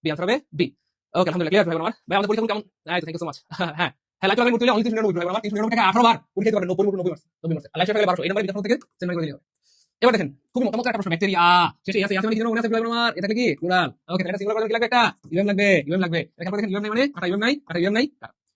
B answer হবে B. ওকে আলহামদুলিল্লাহ clear ভাই আমার। ভাই আমাদের পরীক্ষা কেমন? এই তো থ্যাংক ইউ সো মাচ। হ্যাঁ হ্যাঁ লাইক করলে অনলি 390 ভাই আমার 390 টাকা 18 বার পরীক্ষা দিতে পারবেন 90 মার্কস 90 মার্কস লাইক টাকা 1200 এই নাম্বার বিকাশ থেকে সেন্ড করে দিলে হবে। এবার দেখেন খুবই মতামত একটা প্রশ্ন ব্যাকটেরিয়া শেষে আছে মানে কি জানো মনে আছে ভাই আমার এটা কি প্লুরাল। ওকে তাহলে সিঙ্গুলার করে কি লাগবে একটা ইউএম লাগবে এখানে দেখেন ইউএম নাই মানে কাটা ইউএম নাই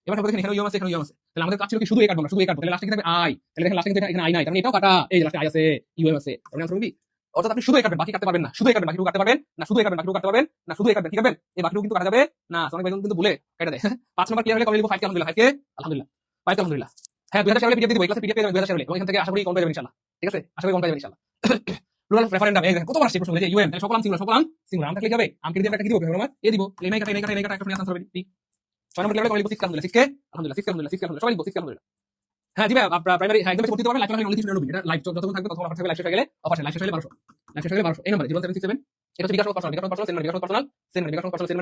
এবার দেখেন এখানে ইউএম আছে তাহলে আমাদের কাজ ছিল কি শুধু এই কাটবো না শুধু এই কাটবো তাহলে লাস্টে কি থাকবে আই তাহলে দেখেন লাস্টে কিন্তু এখানে আই নাই কারণ এটাও কাটা এই যে লাস্টে আই আছে ইউএম আছে তাহলে আনসার হবে অর্থাৎ আপনি শুধু এই কাটবেন বাকি কাটতে পারবেন না শুধু এই কাটবেন বাকিটুকু কাটতে পারবেন না শুধু এই কাটবেন বাকিটুকু কাটতে পারবেন না শুধু এই কাটবেন ঠিক আছে এই বাকিটুকু কিন্তু কাটা যাবে না অনেক ভাই কিন্তু ভুলে কেটে দেয় 5 নাম্বার ক্লিয়ার হলে কমে লিখবো 5 কে আলহামদুলিল্লাহ 5 কে আলহামদুলিল্লাহ 5 কে আলহামদুলিল্লাহ। হ্যাঁ 2000 সালে পিডিএফ দিয়ে দিব এই ক্লাসে পিডিএফ পেয়ে যাবেন 2000 সালে এবং এখান থেকে আশা করি কম পেয়ে যাবেন ইনশাআল্লাহ ঠিক আছে আশা করি কম পেয়ে যাবেন ইনশাআল্লাহ। প্লুরাল রেফারেন্ডাম এই দেখেন কত বার আসছে প্রশ্ন যে ইউএম তাহলে সকল সিঙ্গুলার আম থাকলে কি হবে আম কেটে দিয়ে একটা কি দিব আমার এ দিব এই নাই কাটা একটা শুনে আনসার হবে ঠিক 6 নম্বর ক্লিয়ার হলে কমে লিখবো 6 কে আলহামদুলিল্লাহ 6 কে আলহামদুলিল্লাহ সবাই লিখবো 6 কে আলহামদুলিল্লাহ। হ্যাঁ জি ভাই আপনার প্রাইমারি হ্যাঁ একদম করতে পারবেন লাইভ টাইম 90 এটা লাইভ যতক্ষণ থাকবে ততক্ষণ অফার থাকবে লাইভ শেষ হয়ে গেলে অফার লাইভ শেষ হয়ে গেলে 1200 এই নাম্বার 0767 এটা হচ্ছে বিকাশ পার্সোনাল সেন্ড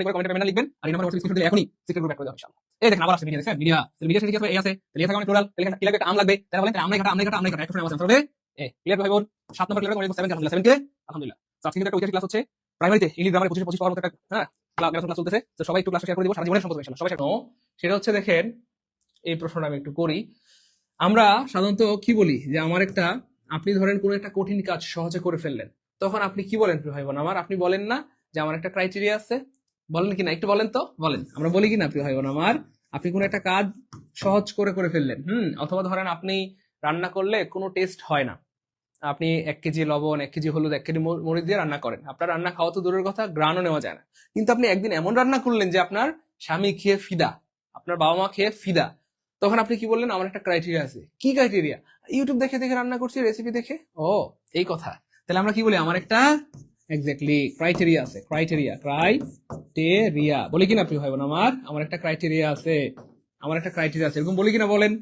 করে কমেন্টে লিখবেন আর এই নাম্বার স্ক্রিনশট দিলে এখনই সিক্রেট গ্রুপ অ্যাড করে দাও ইনশাআল্লাহ। এই দেখেন আবার আসছে মিডিয়া দেখেন মিডিয়া সেটা কি আছে এই আছে তাহলে এখানে প্লুরাল তাহলে কি লাগবে আম লাগবে তাহলে বলেন আমলাই কাটা একটা শুনে আনসার হবে এ ক্লিয়ার ভাই বোন 7 নম্বর ক্লিয়ার করে 7 কে আলহামদুলিল্লাহ 7 কে আলহামদুলিল্লাহ। তো আজকে একটা ঐতিহাসিক ক্লাস হচ্ছে প্রাইমারিতে ইংলিশ গ্রামার 25 পাওয়ার মতো একটা হ্যাঁ ক্লাস চলতেছে তো সবাই একটু ক্লাস শেয়ার করে দিব সারা জীবনের সম্পর্কে ইনশাআল্লাহ সবাই সেটা হচ্ছে দেখেন এই প্রশ্নটা আমি একটু করি। আমরা সাধারণত কি বলি যে আমার একটা আপনি ধরেন কোন একটা কঠিন কাজ সহজে করে ফেললেন তখন আপনি কি বলেন প্রিয় ভাই বোন আমার আপনি বলেন না যে আমার একটা ক্রাইটেরিয়া আছে বলেন কি না একটু বলেন তো বলেন আমরা বলি কি না প্রিয় ভাই বোন আমার আপনি কোন একটা কাজ সহজ করে ফেললেন অথবা ধরেন আপনি রান্না করলে কোনো টেস্ট হয় না আপনি 1 কেজি লবণ 1 কেজি হলুদ 1 কেজি মরিচ দিয়ে রান্না করেন আপনার রান্না খাওয়া তো দূরের কথা গ্রানও নেওয়া যায় না কিন্তু আপনি একদিন এমন রান্না করলেন যে আপনার স্বামী খেয়ে ফিদা আপনার বাবা মা খেয়ে ফিদা তখন আপনি কি বললেন আমার একটা ক্রাইটেরিয়া আছে কি ক্রাইটেরিয়া ইউটিউব দেখে রান্না করছি রেসিপি দেখে ও এই কথা তাহলে আমরা কি বলি আমার একটা এক্স্যাক্টলি ক্রাইটেরিয়া আছে ক্রাইটেরিয়া বলি কিনা প্রিয় ভাই বোন আমার একটা ক্রাইটেরিয়া আছে এরকম বলি কিনা বলেন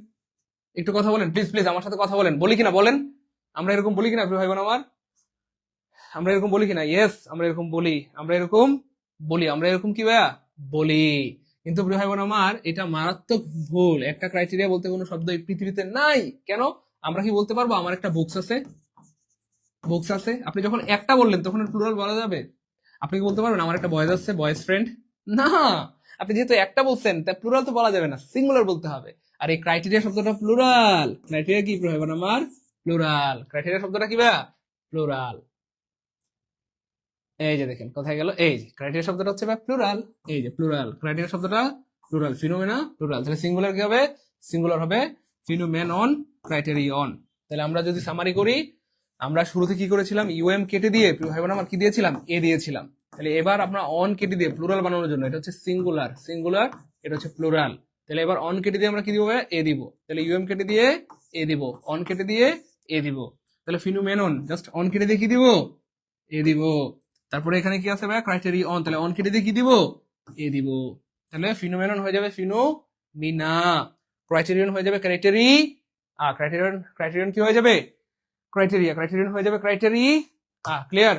একটু কথা বলেন প্লিজ আমার সাথে কথা বলেন বলি কিনা বলেন আমরা এরকম বলি কিনা প্রিয় ভাই বোন আমরা এরকম বলি কিনা ইয়েস আমরা এরকম কি ভাইয়া বলি কিন্তু প্রিয় ভাই বোন আমার এটা মারাত্মক ভুল একটা ক্রাইটেরিয়া বলতে কোনো শব্দ এই পৃথিবীতে নাই কেন আমরা কি বলতে পারবো আমার একটা বুকস আছে আপনি যখন একটা বললেন তখন প্লুরাল বলা যাবে আপনি কি বলতে পারবেন আমার একটা বয়েজ আছে বয়েজ ফ্রেন্ড না আপনি যেহেতু একটা বলছেন তাই প্লুরাল তো বলা যাবে না সিঙ্গুলার বলতে হবে আর এই ক্রাইটেরিয়া শব্দটা প্লুরাল ক্রাইটেরিয়া কি প্রিয় ভাই বোন আমার প্লুরাল ক্রাইটেরিয়া শব্দটা কি ভাইয়া প্লুরাল এই যে দেখেন কোথায় গেল এই যে ক্রাইটেরিয়া শব্দটা হচ্ছে প্লুরাল এই যে প্লুরাল ক্রাইটেরিয়া শব্দটা প্লুরাল ফিনোমেনা প্লুরাল তাহলে সিঙ্গুলার কি হবে সিঙ্গুলার হবে ফিনোমেনন ক্রাইটেরিয়ন। তাহলে আমরা যদি সামারি করি আমরা শুরুতে কি করেছিলাম ইউএম কেটে দিয়ে ভাই বোন আমার কি দিয়েছিলাম এ দিয়েছিলাম তাহলে এবার আমরা অন কেটে দিয়ে প্লুরাল বানানোর জন্য এটা হচ্ছে সিঙ্গুলার এটা হচ্ছে প্লুরাল তাহলে এবার অন কেটে দিয়ে আমরা কি দিব এ দিব তাহলে ইউএম কেটে দিয়ে এ দিব অন কেটে দিয়ে এ দিব তাহলে ফিনোমেনন জাস্ট অন কেটে দিয়ে কি দিব এ দিব তারপরে এখানে কি আছে ভাই ক্রাইটেরিয়ন তাহলে অন কেটে দিয়ে কি দিব এ দিব তাহলে ফিনোমেনন হয়ে যাবে ফিনোমিনা ক্রাইটেরিয়ন হয়ে যাবে ক্রাইটেরিয়ন কি হয়ে যাবে ক্রাইটেরিয়ন হয়ে যাবে ক্লিয়ার।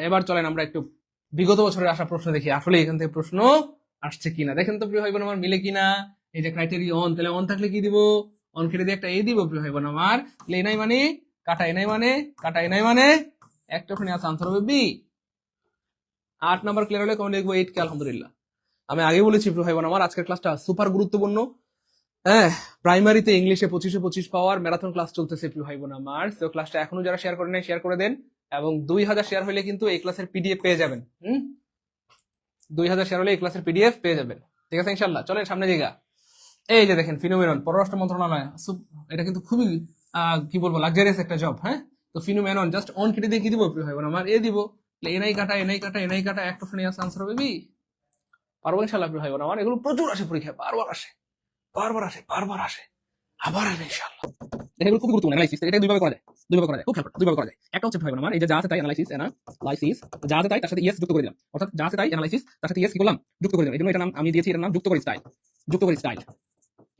এবার চলেন আমরা একটু বিগত বছরের আসা প্রশ্ন দেখি আসলে এখান থেকে প্রশ্ন আসছে কিনা দেখেন তো প্রিয় ভাই বোন আমার মিলে কিনা এই যে ক্রাইটেরিয়ন তাহলে অন থাকলে কি দিব অন কেটে দিয়ে একটা এ দিব প্রিয় ভাই বোন আমার তাহলে এ নাই মানে কাটা এ নাই মানে একটা শুনে আছে আনসার হবে বি। 8 নাম্বার ক্লিয়ার হলে কমেন্ট লিখবো 8 কে আলহামদুলিল্লাহ। আমি আগে বলেছি প্রিয় ভাই বোন আমার আজকের ক্লাসটা সুপার গুরুত্বপূর্ণ হ্যাঁ প্রাইমারিতে ইংলিশে 25 পাওয়ার ম্যারাথন ক্লাস চলতেছে প্রিয় ভাই বোন আমার তো ক্লাসটা এখনো যারা শেয়ার করে নাই শেয়ার করে দেন এবং 2000 শেয়ার হলে কিন্তু এই ক্লাসের পিডিএফ পেয়ে যাবেন 2000 শেয়ার হলে এই ক্লাসের পিডিএফ পেয়ে যাবেন ঠিক আছে ইনশাআল্লাহ। চলেন সামনে জায়গা এই যে দেখেন ফিনোমেনন পররাষ্ট্র মন্ত্রণালয় এটা কিন্তু খুবই কি বলবো লাক্সারিয়াস একটা জব হ্যাঁ তো ফিনোমেনন জাস্ট অন কেটে দিয়ে কি দিব প্রিয় ভাই বোন আমার এ দিব এনাই কাটা একটা শুনে আসে আনসার হবে বি পারবো ইনশাআল্লাহ প্রিয় ভাই বোন আমার এগুলো প্রচুর আসে পরীক্ষায় বারবার আসে আবার আসবে ইনশাআল্লাহ। এগুলো খুব গুরুত্বপূর্ণ অ্যানালাইসিস এটা দুইভাবে করা যায় খুব খেয়াল দুইভাবে করা যায় একটা হচ্ছে ভাই আমার এই যে যা আছে তাই অ্যানালাইসিস যা আছে তাই তার সাথে ইয়েস যুক্ত করে দিলাম অর্থাৎ যা আছে তাই অ্যানালাইসিস তার সাথে ইয়েস কি করলাম যুক্ত করে দিলাম এজন্য এটা নাম আমি দিয়েছি এটার নাম যুক্ত করে স্টাইল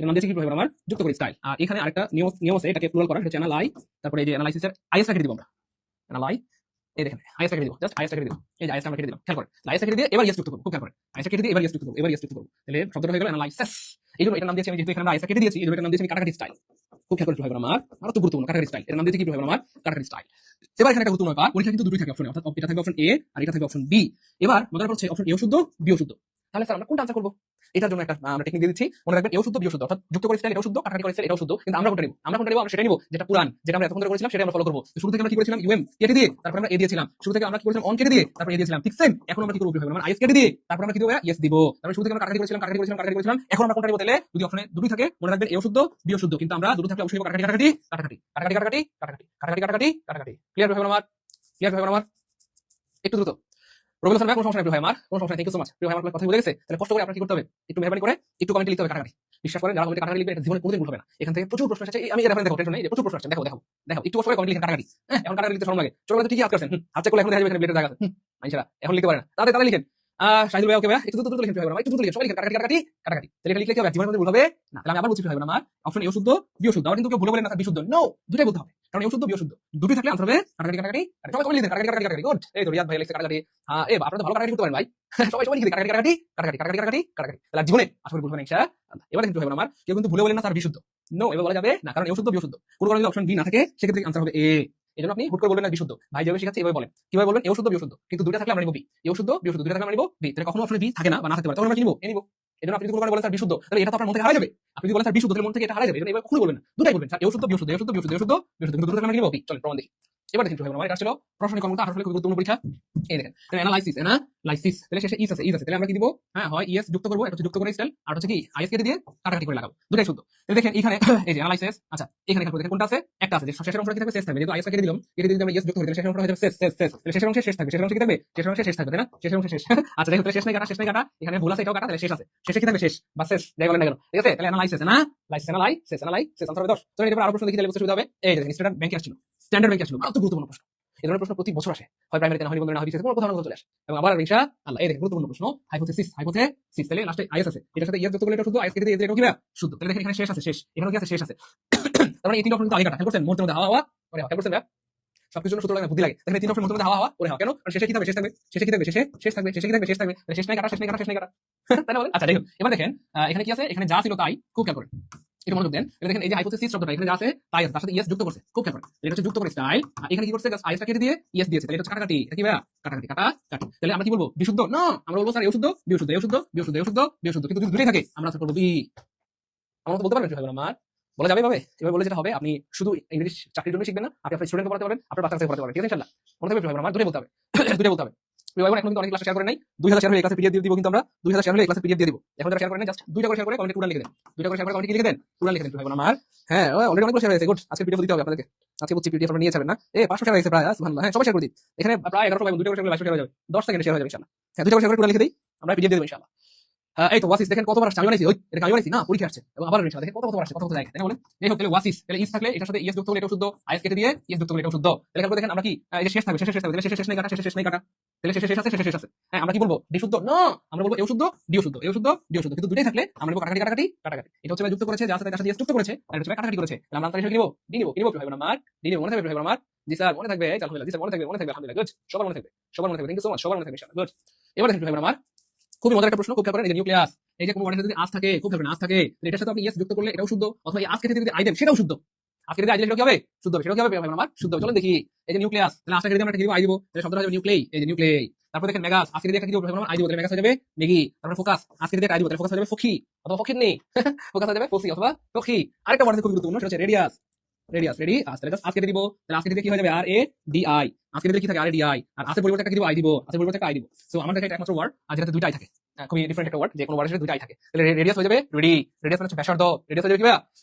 এর নাম দিয়েছি কি ভাই আমার যুক্ত করে স্টাইল। আর এখানে আরেকটা নিয়ম আছে এটাকে প্লুরাল করা এটা হচ্ছে অ্যানালাই তারপরে এই যে অ্যানালাইসিসের আইএস কেটে দিব আমরা অ্যানালাই এই দেখেন আইএস কেটে দিব জাস্ট আইএস কেটে দিব এই যে আইএস আমরা কেটে দিলাম খেয়াল করেন আইএস কেটে দিয়ে এবার ইয়েস যুক্ত করব খুব খেয়াল করেন আইএস কেটে দিয়ে এবার ইয়েস যুক্ত করব তাহলে শব্দটা হয়ে গেল অ্যানালাইসিস এই জন্য এটার নাম দিয়েছি আমি যেহেতু এখানে আইএস কেটে দিয়েছি এই জন্য এটার নাম দিয়েছি আমি কাটাকাটি স্টাইল খুব খেয়াল করে ভাই বোন আমার তো গুরুত্বপূর্ণ কাটাকাটি স্টাইল এর নাম দিতে কি ভাই বোন আমার কাটাকাটি স্টাইল। এবার এখানে একটা গুরুত্বপূর্ণ ব্যাপার, পরীক্ষা কিন্তু দুটোই থাকে অপশনে, অর্থাৎ এটা থাকবে অপশন এ আর এটা থাকবে অপশন বি। এবার মজার ব্যাপার হচ্ছে অপশন এ শুদ্ধ বি শুদ্ধ, তাহলে স্যার আমরা কোনটা আনসার করবো? এটার জন্য একটা আমরা টেকনিক দিয়ে দিচ্ছি, মনে রাখবেন এও শুদ্ধ বিও শুদ্ধ, অর্থাৎ যুক্ত করে স্টাইল এটাও শুদ্ধ, কাটাকাটি করে স্টাইল এটাও শুদ্ধ, কিন্তু আমরা কোনটা নিব? আমরা সেটা নিব যেটা পুরান, যেটা আমরা এতক্ষণ ধরে করেছিলাম সেটা আমরা ফলো করবো। শুরু থেকে আমরা কি করেছিলাম? ইউএম কেটে দিয়ে তারপর আমরা এ দিয়েছিলাম, শুরু থেকে আমরা কি করেছিলাম? অন কেটে দিয়ে তারপর এ দিয়েছিলাম, ঠিক সেম এখন আমরা কি করবো? আমরা আইএস কেটে দিয়ে তারপর আমরা কি দেবো? ইয়েস দিব। তারপর শুরু থেকে আমরা কাটাকাটি করেছিলাম, এখন আমরা কোনটা নিব? তাহলে যদি অপশনে দুটোই থাকে মনে রাখবেন এও শুদ্ধ বিও শুদ্ধ, কিন্তু আমরা দুটো থাকলে অবশ্যই নিব কাটাকাটি কাটাকাটি কাটাকাটি কাটাকাটি কাটাকাটি কাটাকাটি কাটাকাটি কাটাকাটি কাটাকাটি। ক্লিয়ার ভাই আমার? ক্লিয়ার ভাই আমার? একটু দ্রুত রবিল হাসান ভাই, কোনো সমস্যা নেই ভাই আমার, কোনো সমস্যা নেই, থ্যাংক ইউ সো মাচ। ভাই আমার কথা বুঝে গেছে, তাহলে কষ্ট করে আপনার কি করতে হবে? একটু মেহরবানি করে একটু কমেন্টে লিখতে হবে কাটাকাটি। বিশ্বাস করেন যারা কমেন্টে কাটাকাটি লিখবে এটা জীবনে কোনোদিন ভুল হবে না। এখান থেকে প্রচুর প্রশ্ন এসেছে, আমি রেফারেন্স দেখো, টেনশন নেই, প্রচুর প্রশ্ন আসছে, দেখো দেখো দেখো একটু কষ্ট করে কমেন্ট লিখেন কাটাকাটি। হ্যাঁ এখন কাটাকাটি লিখতে শরম লাগে, ছোটবেলা তো ঠিকই হাত করছেন, হাত চেক করলে এখন দেখা যাবে এখানে ব্লেডের জায়গা আছে, আইনছাড়া এখন লিখতে পারে না, তাদের তাদের লিখেন। শাহিদুল ভাই ওকে ভাই একটু দ্রুত লিখেন ভাই, একটু দ্রুত লিখেন, সবাই লিখেন কাটাকাটি কাটাকাটি কাটাকাটি। তাহলে এটা লিখলে কি হবে? জীবনে কোনোদিন ভুল হবে না। তাহলে আমি আবার বলছি ভাই আমার অপশন এও শুদ্ধ বিও শুদ্ধ, আবার কিন্তু কেউ ভুলে বলেন না বিশুদ্ধ, নো, দুটাই বলতে হবে, কারণ এও শুদ্ধ বিও শুদ্ধ দুটোই থাকলে আনসার হবে কাটাকাটি কাটাকাটি। সবাই সবাই লিখেন কাটাকাটি কাটাকাটি কাটাকাটি। গুড, এই তো রিয়াদ ভাই লিখছে কাটাকাটি। হ্যাঁ এ আপনারা তো ভালো কাটাকাটি করতে পারেন ভাই, সবাই সবাই লিখে কাটাকাটি কাটাকাটি কাটাকাটি কাটাকাটি কাটাকাটি কাটাকাটি। তাহলে জীবনে আশা করি ভুলবেন না ইনশাআল্লাহ। এবার কিন্তু ভাই আমার কেউ কিন্তু ভুলে বলেন না স্যার বিশুদ্ধ, নো, এবার বলা যাবে না, কারণ এও শুদ্ধ বিও শুদ্ধ। কোনো কারণে যদি অপশন বি না থাকে সেক্ষেত্রে আনসার হবে এ। এজন্য আপনি হুট করে বলবেন না বিশুদ্ধ, ভাই যেভাবে শিখাচ্ছে এভাবে বলেন, কিভাবে বলবেন? এও শুদ্ধ বিও শুদ্ধ, কিন্তু দুইটা থাকলে আমরা নিব বি, এও শুদ্ধ বিও শুদ্ধ দুইটা থাকলে আমরা নিব বি। তাহলে কখনো অপশনে বি থাকে না বা না থাকতে পারে, তখন আমরা কি নিব? এ নিব। এজন্য আপনি যদি কোনো কারণে বলেন স্যার বিশুদ্ধ, তাহলে এটা তো আপনার মন থেকে হারিয়ে যাবে। আপনি যদি বলেন স্যার বিশুদ্ধ, তাহলে মন থেকে এটা হারিয়ে যাবে। এজন্য এবার কখনো বলবেন না, দুটাই বলবেন স্যার এও শুদ্ধ বিও শুদ্ধ, এও শুদ্ধ বিও শুদ্ধ, এও শুদ্ধ বিও শুদ্ধ, কিন্তু দুটো থাকলে আমরা নিব বি। চলেন প্রমাণ দেখি। এবার দেখেন ভাই আমার এটা ছিল প্রশ্নের কর্মটা আসলে খুব গুরুত্বপূর্ণ পরীক্ষা। এই দেখেন তাহলে অ্যানালাইসিস, তাহলে শেষে ইস আছে, ইস আছে, তাহলে আমরা কি দিব? হ্যাঁ হয় ইএস যুক্ত করব, এটা হচ্ছে যুক্ত করে স্টাইল, আর হচ্ছে কি আইএস কেটে দিয়ে কাটাকাটি করে লাগাবো, দুটাই শুদ্ধ। তাহলে দেখেন এখানে এই যে অ্যানালাইসিস, আচ্ছা এখানে দেখেন কোনটা আছে? একটা আছে যে শেষের অংশটা কি থাকবে? শেষ থাকবে, যেহেতু আইএস কেটে দিলাম, কেটে দিয়ে আমরা ইএস যুক্ত করি, তাহলে শেষের অংশটা হয়ে যাবে শেষ শেষ শেষ, তাহলে শেষের অংশে শেষ থাকবে, শেষের অংশে কি থাকবে? শেষের অংশে শেষ থাকবে, তাই না? শেষের অংশে শেষ আচ্ছা দেখো, তাহলে শেষ নাই কাটা, শেষ নাই কাটা, এখানে ভুল আছে এটাও কাটা, তাহলে শেষ আছে, শেষে কি থাকবে? শেষ বা শেষ যাই বলেন না কেন, ঠিক আছে? তাহলে অ্যানালাইসিস না লাইসিস অ্যানালাইসিস আনসার হবে 10। তো এবার আরো প্রশ্ন দেখি, তাহলে বুঝতে সুবিধা হবে। এই দেখেন স্ট্যান্ডার্ড ব্যাংকে আসছিল, স্ট্যান্ডার্ড ব্যাংকে আসছিল, কত গুরুত্বপূর্ণ প্রশ্ন। এই ধরনের প্রশ্ন প্রতি বছর আসে, হয় প্রাইমারিতে না হয় বন্ধু না হয় বিসিএস, কোনো কোথাও না কোথাও চলে আসে, এবং আবার ইনশাআল্লাহ। এই দেখেন গুরুত্বপূর্ণ প্রশ্ন, হাইপোথেসিস, তাহলে লাস্টে আইএস আছে, এটার সাথে ইএস যুক্ত করলে এটা শুদ্ধ, আইএস কেটে দিয়ে এটাও কি হবে? শুদ্ধ। তাহলে দেখেন এখানে শেষ আছে, শেষ এখানে কি আছে? শেষ আছে। তার মানে এই তিনটা অপশন কিন্তু আগে কাটা, খেয়াল করছেন? মুহূর্তের মধ্যে হাওয়া হাওয়া করে হাওয়া, খেয়াল করছেন? সবকিছুর জন্য সূত্র লাগে না, বুদ্ধি লাগে। দেখেন এই তিনটা অপশন মুহূর্তের মধ্যে হাওয়া হাওয়া করে হাওয়া, কেন? কারণ শেষে কি থাকবে? শেষ থাকবে, শেষে কি থাকবে? শেষে শেষ থাকবে, শেষে কি থাকবে? শেষ থাকবে, তাহলে শেষ নাই কাটা, শেষ নাই কাটা, শেষ নাই কাটা, তাই না বলেন? আচ্ছা দেখুন এবার দেখেন এখানে কি আছে? এখানে যা ছিল তাই, খুব খেয়াল করেন, একটু মনোযোগ দেন। এবার দেখেন এই যে হাইপোথেসিস শব্দটা এখানে যা আছে তাই আছে, তার সাথে ইএস যুক্ত করছে, খুব খেয়াল করেন, এটা হচ্ছে যুক্ত করে স্টাইল, আর এখানে কি করছে? জাস্ট আইএসটা কেটে দিয়ে ইএস দিয়েছে, তাহলে এটা হচ্ছে কাটাকাটি, এটা কি ভাই? কাটাকাটি কাটা কাটি। তাহলে আমরা কি বলবো? বিশুদ্ধ না, আমরা বলবো স্যার এও শুদ্ধ বিও শুদ্ধ, এও শুদ্ধ বিও শুদ্ধ, এও শুদ্ধ বিও শুদ্ধ, কিন্তু যদি দুটোই থাকে আমরা আনসার করবো বি। আমরা তো বলতে পারবেন ভাই আমার, বলা যাবে ভাবে এভাবে বলে যেটা হবে, আপনি শুধু ইংলিশ চাকরির জন্য শিখবেন না, আপনি আপনার স্টুডেন্টকে পড়াতে পারবেন, আপনার বাচ্চাকে পড়াতে পারবেন, ঠিক আছে ইনশাআল্লাহ। মনে থাকবে ভাই আমার, দুটোই বলতে হবে, দুটোই বলতে হবে। এখন কিন্তু অনেক ক্লাস শেয়ার করে নাই, 2000 শেয়ার হলে ক্লাসে পিডিএফ দিয়ে দিব, কিন্তু আমরা 2000 শেয়ার হলে ক্লাসে পিডিএফ দিয়ে দিব। এখন যারা শেয়ার করেন জাস্ট দুইটা করে শেয়ার করে কমেন্টে পুরা লিখে দেন, দুইটা করে শেয়ার করে কমেন্টে কি লিখে দেন? পুরা লিখে দেন ভাই আমার। হ্যাঁ অলরেডি অনেক শেয়ার হয়েছে, গুড। আজকে পিডিএফ দিতে হবে আপনাদেরকে, আজকে বুঝছি পিডিএফ আপনারা নিয়ে যাবেন না। 500 শেয়ার হয়েছে প্রায়, সুবহানাল্লাহ। হ্যাঁ সবাই শেয়ার করে দিন, এখানে প্রায় 1100 ভাই, দুইটা করে শেয়ার করলে 22 শেয়ার হয়ে যাবে, 10 সেকেন্ডে শেয়ার হয়ে যাবে ইনশাআল্লাহ। হ্যাঁ দুইটা করে শেয়ার করে পুরা লিখে দেই, আমরা পিডিএফ দিয়ে দেব ইনশাআল্লাহ। এই তো ওয়াসিস দেখেন কতবার আসছে, আমি বানাইছি, ওই এটা আমি বানাইছি না, পরীক্ষা আসছে এবং আবার ইনশাআল্লাহ দেখেন কতবার আসছে, কত জায়গা, তাই না বলেন? এই হোক, তাহলে ওয়াসিস, তাহলে ইস থাকলে এটার সাথে ইএস যুক্ত করলে এটাও শুদ্ধ, আইএস কেটে দিয়ে ইএস যুক্ত করলে এটাও শুদ্ধ। তাহলে খেয়াল করে দেখেন আমরা কি এই যে শেষ থাকবে, শেষে শেষ থাকবে, তাহলে শেষে শেষ নাই কাটা, শেষে শেষ নাই কাটা, তাহলে শেষে শেষ আছে, শেষে শেষ আছে। হ্যাঁ আমরা কি বলবো? বিশুদ্ধ না, আমরা বলবো এও শুদ্ধ বিও শুদ্ধ, এও শুদ্ধ বিও শুদ্ধ, কিন্তু দুটোই থাকলে আমরা বলবো কাটাকাটি কাটাকাটি কাটাকাটি। এটা হচ্ছে যুক্ত করেছে, যার সাথে তার সাথে ইএস যুক্ত করেছে, আর এটা হচ্ছে কাটাকাটি করেছে, তাহলে আমরা আনসার হিসেবে নিব ডি নিব, কি নিব ভাই আমার? ডি নিব, মনে থাকবে ভাই আমার? জি স্যার মনে থাকবে, আলহামদুলিল্লাহ, জি স্যার মনে থাকবে, মনে থাকবে আলহামদুলিল্লাহ, গুড, সবার মনে থাকবে, সবার মনে থাকবে, থ্যাংক ইউ সো মাচ, সবার মনে থাকবে ইনশাআল্লাহ, গুড। এবার দেখেন ভাই আমার খুবই মজার একটা প্রশ্ন, খুব খেয়াল করেন। এই যে নিউক্লিয়াস, এই যে কোনো ওয়ার্ডের যদি আজ থাকে, খুব খেয়াল করেন, আজ থাকে, এটার সাথে আপনি ইএস যুক্ত করলে এটাও শুদ্ধ, অথবা এই আজ কেটে যদি আই দেন সেটাও শুদ্ধ, আজ কেটে আই দিলে সেটা কি হবে? শুদ্ধ হবে, সেটা কি হবে ভাই আমার? শুদ্ধ হবে। চলুন দেখি, এই যে নিউক্লিয়াস, তাহলে আজ কেটে আমরা একটা কি দিব? আই দিব, তাহলে শব্দটা হবে নিউক্লেই, এই যে নিউক্লেই। তারপর দেখেন মেগাস, আজ কেটে একটা কি দিব ভাই আমার? আই দিব, তাহলে মেগাস হয়ে যাবে মেগি। তারপর ফোকাস, আজ কেটে আই দিব, তাহলে ফোকাস হয়ে যাবে ফকি, অথবা ফকির নেই, ফোকাস হয়ে যাবে ফসি অথবা ফকি। আরেকটা ওয়ার্ড খুব গুরুত্বপূর্ণ, সেটা হচ্ছে রেডিয়াস, রেডিয়াস রেডি আস, তাহলে আজ কেটে দিব, তাহলে আজ কেটে দিয়ে কি হয়ে যাবে? আর এ ডি আই, আজ কেটে কি থাকে? আর এ ডি আই, আর আসের পরিবর্তে একটা কি দিব? আই দিব, আসের পরিবর্তে একটা আই দিব। সো আমার কাছে এটা একমাত্র ওয়ার্ড আর যেটাতে দুইটা আই থাকে, খুবই ডিফারেন্ট একটা ওয়ার্ড, যে কোনো ওয়ার্ডের সাথে দুইটা আই থাকে। তাহলে রেডিয়াস হয়ে যাবে রেডি, রেডিয়াস মানে হচ্ছে ব্যাসার্ধ, রেডিয়াস হয়ে যাবে কি ভাই?